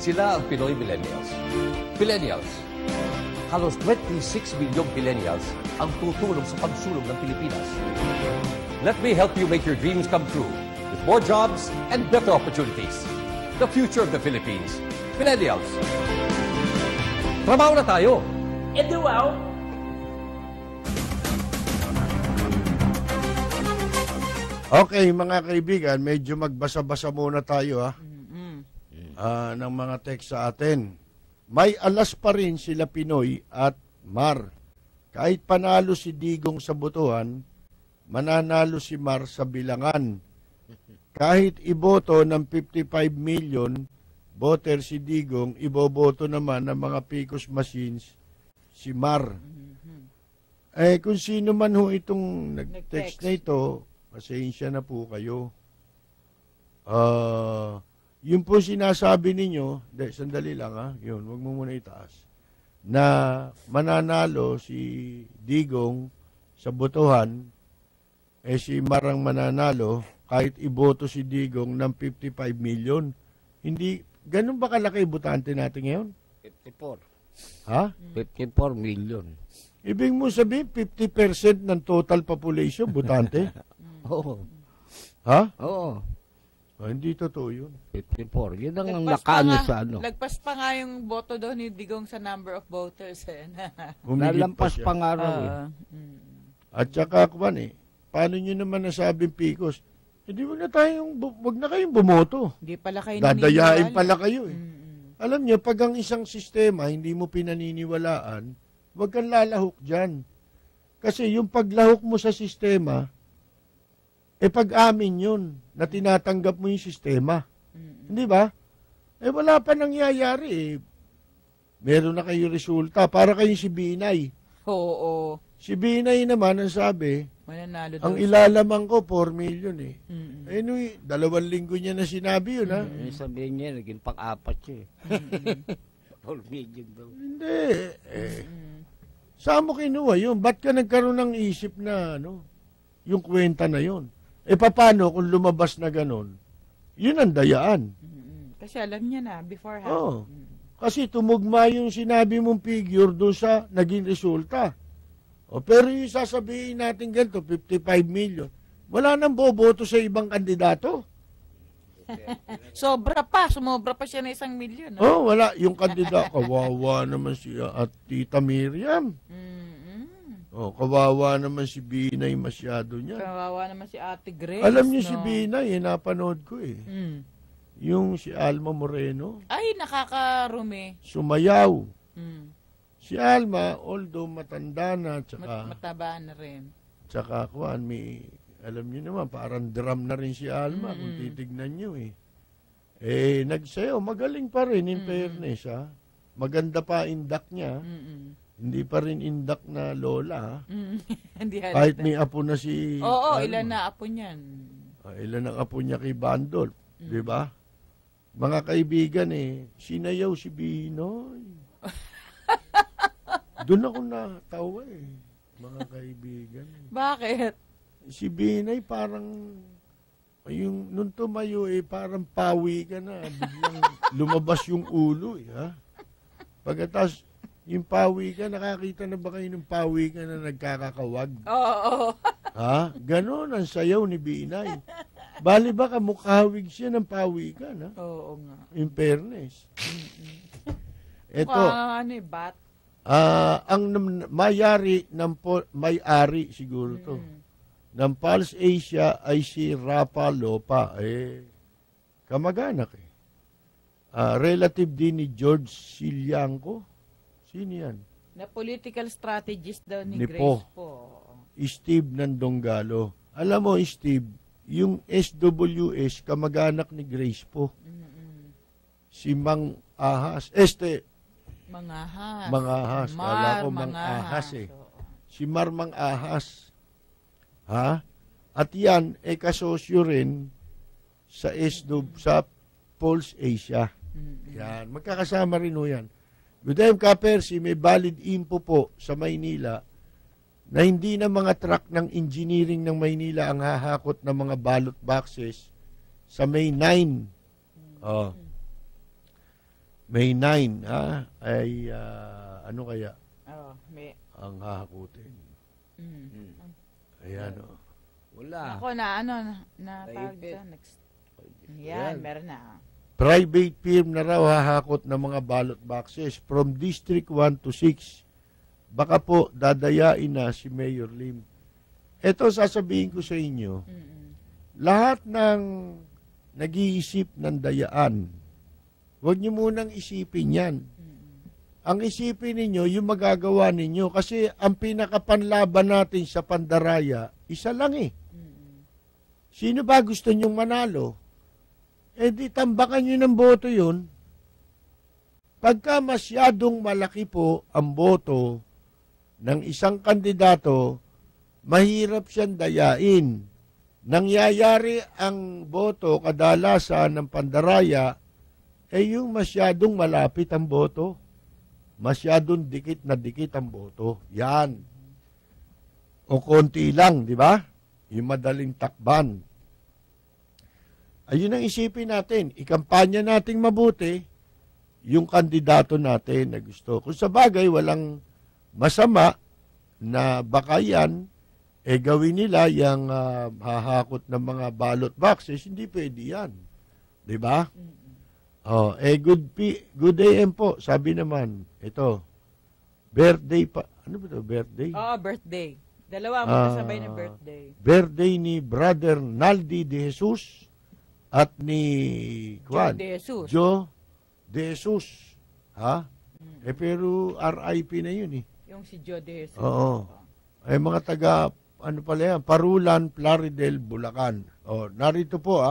Sila ang Pinoy Millennials. Millennials. Halos 26 milyong millennials ang tutulong sa pagsulong ng Pilipinas. Let me help you make your dreams come true with more jobs and better opportunities. The future of the Philippines. Millennials. Trabaho na tayo. And wow! Okay, mga kaibigan, medyo magbasa-basa muna tayo ng mga text sa atin. May alas pa rin sila Pinoy at Mar. Kahit panalo si Digong sa botohan, mananalo si Mar sa bilangan. Kahit iboto ng 55 million voter si Digong, iboboto naman ng mga Picos machines si Mar. Kung sino man ho itong nag-text na ito, pasensya na po kayo. Yun po sinasabi ninyo, sandali lang yun, wag mo muna itaas, na mananalo si Digong sa botohan, si Marang mananalo, kahit iboto si Digong ng 55 million. Hindi, ganun ba kalaki botante natin ngayon? 54. Ha? 54 million. Ibig mo sabihin, 50% ng total population, botante? Oo. Ha? Oo. Hindi totoo yun. 54. Yun ang nakaano sa ano. Lagpas pa nga yung boto daw ni Digong sa number of voters. Lalampas pa nga raw. At saka, paano nyo naman nasabing Picos? Hindi wag na kayong bumoto. Hindi pala kayo dadayain pala kayo Alam nyo, pag ang isang sistema hindi mo pinaniniwalaan, wag kang lalahok dyan. Kasi yung paglahok mo sa sistema, pag-amin yun na tinatanggap mo yung sistema. Hindi ba? Wala pa nangyayari. Meron na kayo resulta. Para kayong si Binay. Oo. Si Binay naman ang sabi, mananalo ang daw. ilalamang ko 4 million eh. Mm-mm. Anyway, 2 linggo niya na sinabi yun, ha? Sabihin niya, naging pang-apat siya eh. 4 million daw. Hindi. Saan mo kinuha yun? Ba't ka nagkaroon ng isip na, yung kwenta na yun? Paano kung lumabas na ganon? Yun ang dayaan. Kasi alam niya na, beforehand. Oo. Kasi tumugma yung sinabi mong figure doon sa naging resulta. Pero yung sasabihin natin ganito, 55 million, wala nang boboto sa ibang kandidato. Sumobra pa siya na 1 million. No? Wala. Yung kandidato, kawawa naman siya at Tita Miriam. Kawawa naman si Binay, masyado niya. Kawawa naman si Ate Grace. Alam niyo si Binay, napanood ko eh. Yung si Alma Moreno. Ay, nakakarumi. Sumayaw. Si Alma, although matanda na, tsaka mataba na rin. Tsaka, alam niyo naman, parang drum na rin si Alma, kung titignan niyo eh. Nagsayaw, magaling pa rin, in fairness, ha? Maganda pa indak niya. Hindi pa rin indak na lola, ha? Kahit may apo na si... Oo, ilan na apo niyan? Ilan ang apo niya kay Bandol, di ba? Mga kaibigan sinayaw si Binoy. Doon ako natawa mga kaibigan. Bakit? Si Binay parang, nung tumayo parang pawi ka na. Biglang lumabas yung ulo ha? Pagkatapos, yung pawi ka, nakakita na ba kayo ng pawi ka na nagkakakawag? Oo. Ha? Ganon ang sayaw ni Binay. Bali ba kamukhawig siya ng pawikan, ha? Oo nga. In fairness. Ito. Bat? Ang may-ari siguro to. Ng Pulse Asia ay si Rapa Lopa. Kamag-anak relative din ni George Silianco. Sino yan? Na political strategist daw ni Grace po. Steve Nandongalo. Alam mo, Steve, yung SWS, kamag-anak ni Grace po. Si Mang Ahas. Mangahas. Kala ko Mang Ahas Si Mar Mang Ahas. Ha? At yan, kasosyo rin sa sa Pulse Asia. Yan. Magkakasama rin ho yan. Good day, Kapersi, may valid info po sa Maynila na hindi na mga truck ng engineering ng Maynila ang hahakot ng mga ballot boxes sa May 9. May 9, ay ano kaya? Ang hahakutin. Ayan, Wala. Ako tawag dito. Next. Yan, meron na. Private firm na raw hahakot ng mga ballot boxes from District 1 to 6. Baka po dadayain na si Mayor Lim. Ito sasabihin ko sa inyo, lahat ng nag-iisip ng dayaan, huwag niyo munang isipin yan. Ang isipin ninyo, yung magagawa ninyo, kasi ang pinakapanlaban natin sa Pandaraya, isa lang Sino ba gusto nyong manalo? Di tambakan nyo ng boto yun. Pagka masyadong malaki po ang boto ng isang kandidato, mahirap siyang dayain. Nangyayari ang boto kadalasan ng Pandaraya, yung masyadong malapit ang boto. Masyadong dikit na dikit ang boto. Yan. O konti lang, di ba? Yung madaling takban. Ayun ang isipin natin. Ikampanya nating mabuti yung kandidato natin na gusto. Kung sa bagay, walang masama na baka yan, gawin nila yung hahakot ng mga ballot boxes, hindi pwede yan. Diba? Good AM po. Sabi naman, ito, birthday pa. Ano ba ito? Birthday? Birthday. Dalawa magkasabay na birthday. Birthday ni Brother Naldi de Jesus at ni Joe de Jesus. Ha? Pero RIP na yun Yung si Joe de Jesus. Oo. Mga taga, Parulan, Plaridel, Bulacan. Narito po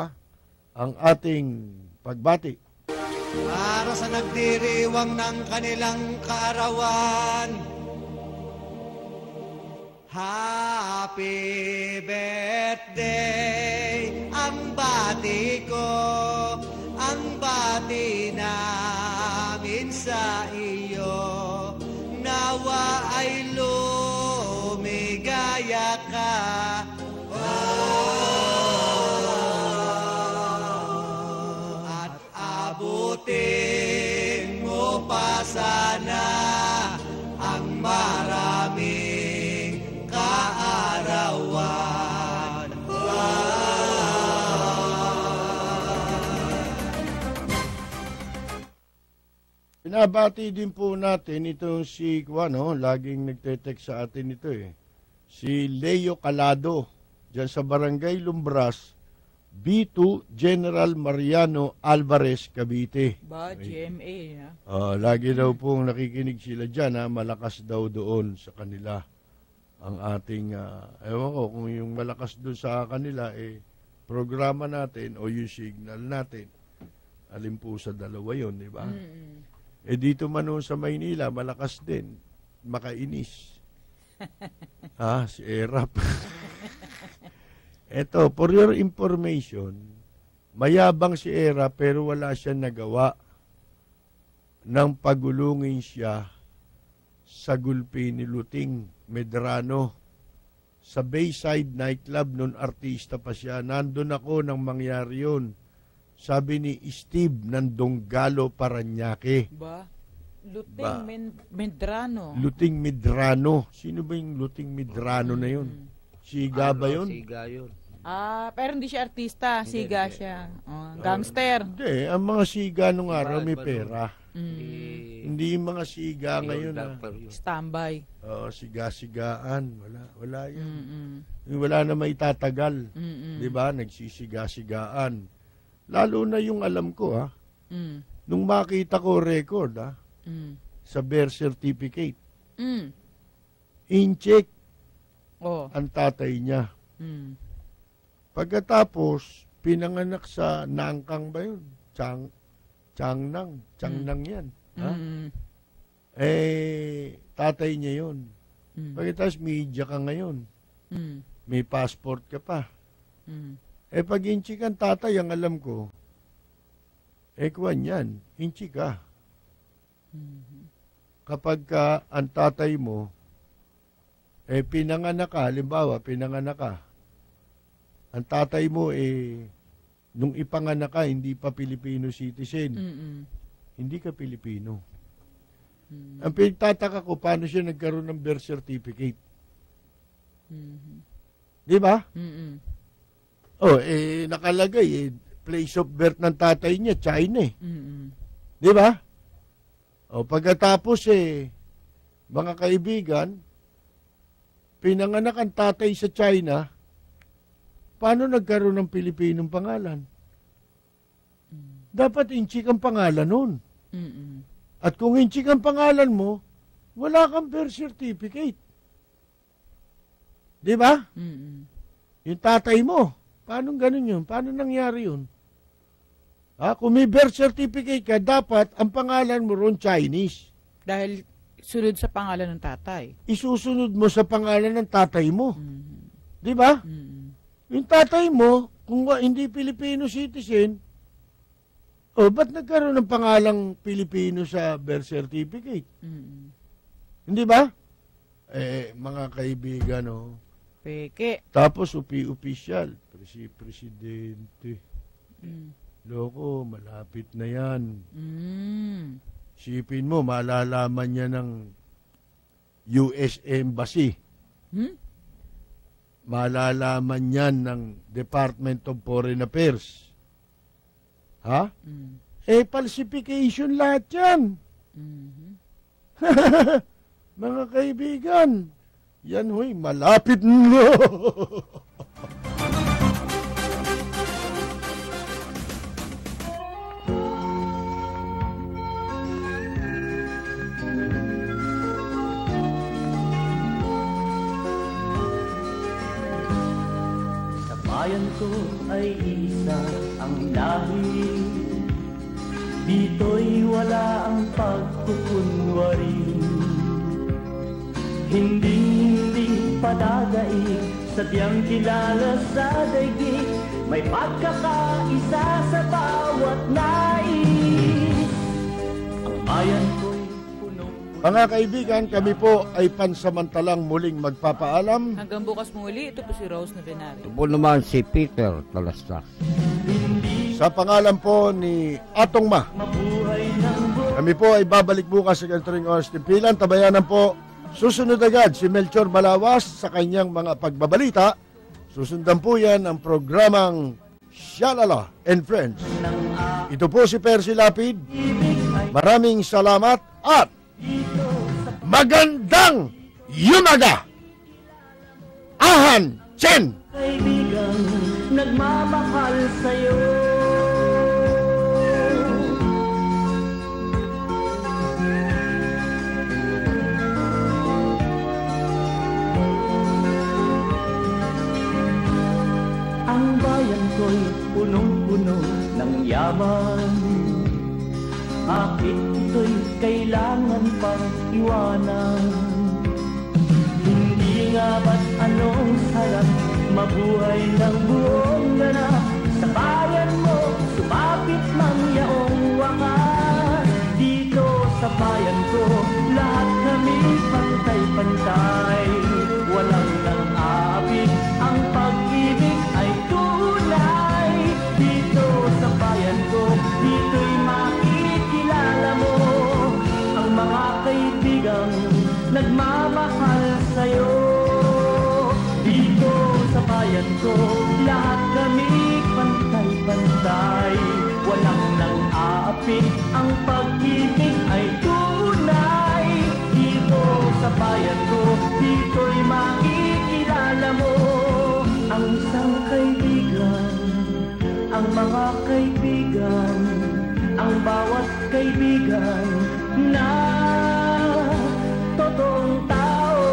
ang ating pagbati. Para sa nagdiriwang ng kanilang kaarawan, Happy birthday, ang bati ko, ang bati namin sa iyo. Nawa ay lumigaya ka. At abutin mo pa sana ang maraming kaarawan. Pinabati din po natin itong si laging nagte-text sa atin ito si Leo Calado, dyan sa Barangay Lumbras, B2 General Mariano Alvarez, Cavite. GMA. Lagi daw pong nakikinig sila dyan, malakas daw doon sa kanila ang ating, ewan ko kung yung malakas doon sa kanila, programa natin o yung signal natin. Alin po sa dalawa yun, di ba? Dito man sa Maynila, malakas din, makainis. Si Erap. Eto, for your information, mayabang si Era pero wala siya nagawa nang pagulungin siya sa gulpi ni Luting Medrano sa Bayside Nightclub. Noon artista pa siya. Nandun ako nang mangyari yun. Sabi ni Steve ng Donggalo, Paranaque. Luting Medrano. Luting Medrano. Sino ba yung Luting Medrano na yun? Siga ba yun? Siga yun. Pero hindi siya artista. Siga siya. Gangster. Hindi. Ang mga siga nung araw may pera. Hindi yung mga siga ngayon. Standby. Siga-sigaan. Wala yan. Wala na may tatagal. Diba? Nagsisiga-sigaan. Lalo na yung alam ko, nung makita ko record, sa birth certificate, in-check ang tatay niya. Pagkatapos, pinanganak sa Nangkang ba yun? Changnang yan. Tatay niya yun. Pagkatapos, media ka ngayon. May passport ka pa. Pag inchi kang tatay, ang alam ko, kuwan yan, inchi ka. Kapag ka ang tatay mo, pinanganak ka, halimbawa, pinanganak ka, ang tatay mo, nung ipanganak ka, hindi pa Filipino citizen. Hindi ka Pilipino. Ang pinagtataka ko, paano siya nagkaroon ng birth certificate? Di ba? Nakalagay, place of birth ng tatay niya, China Di ba? Pagkatapos mga kaibigan, pinanganak ang tatay sa China, paano nagkaroon ng Pilipinong pangalan? Dapat inchik ang pangalan nun. At kung inchik ang pangalan mo, wala kang birth certificate. Di ba? Yung tatay mo, paano ganun yun? Paano nangyari yun? Kung may birth certificate ka, dapat ang pangalan mo ron Chinese. Dahil sunod sa pangalan ng tatay. Isusunod mo sa pangalan ng tatay mo. Di ba? Yung tatay mo, kung hindi Filipino citizen, ba't nagkaroon ng pangalang Pilipino sa birth certificate? Hindi ba? Mga kaibigan, Peke. Tapos official, presidente. Loko, malapit na yan. Sipin mo, malalaman niya ng US Embassy. Malalaman yan ng Department of Foreign Affairs. Falsification lahat yan. Mga kaibigan, yan malapit na. Bayan ko ay isa ang lahi, dito'y wala ang pagkukunwari. Hindi padadaig, sadyang kilala sa daigdig, may pagkakaisa sa bawat nais. Ang bayan ko'y mga kaibigan, kami po ay pansamantalang muling magpapaalam. Hanggang bukas muli, ito po si Rose Novenario. Ito po naman si Peter Talastas. Sa pangalan po ni Atong Ma, kami po ay babalik bukas sa ganitong oras timpilan. Tabayanan po, susunod agad si Melchor Balawas sa kanyang mga pagbabalita. Susundan po yan ang programang Shalala and Friends. Ito po si Percy Lapid. Maraming salamat at magandang yumaga! Ahan Chen! Kaibigan, nagmamahal sa'yo. Ang bayan ko'y punong-puno ng yaman. Bakit ito'y kailangan pang iwanan? Hindi nga ba't anong sarap mabuhay ng buong ganap? Sa bayan mo, sumapit mang yaong wakas. Dito sa bayan ko, lahat kami pantay-pantay. Walang nang-aabig, ang pag-ibig ay tunay. Dito sa bayan ko, dito'y makikilala mo ang mga kaibigang nagmamahal sa'yo. Dito sa bayan ko, lahat kami pantay-pantay. Walang nang-aapit, ang pag-ibig ay tunay. Dito sa bayan ko, dito'y makikilala mo ang isang kaibigan, ang mga kaibigan, ang bawat kaibigan na totoong tao.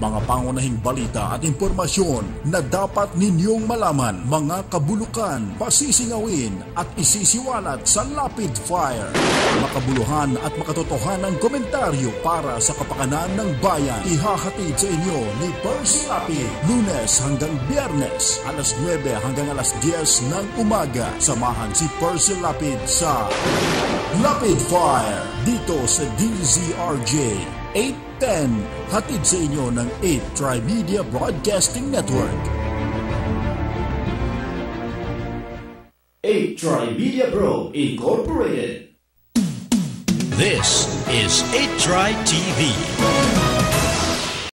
Mga pangunahing balita at impormasyon na dapat ninyong malaman, mga kabulukan, pasisingawin at isisiwalat sa Lapid Fire. Makabuluhan at makatotohanang komentaryo para sa kapakanan ng bayan. Ihahatid sa inyo ni Percy Lapid, Lunes hanggang Biyernes, alas 9 hanggang alas 10 ng umaga. Samahan si Percy Lapid sa Lapid Fire dito sa DZRJ 810, hatid sa inyo ng 8 Tri-Media Broadcasting Network. 8 Tri-Media Pro Incorporated. This is 8 Tri TV.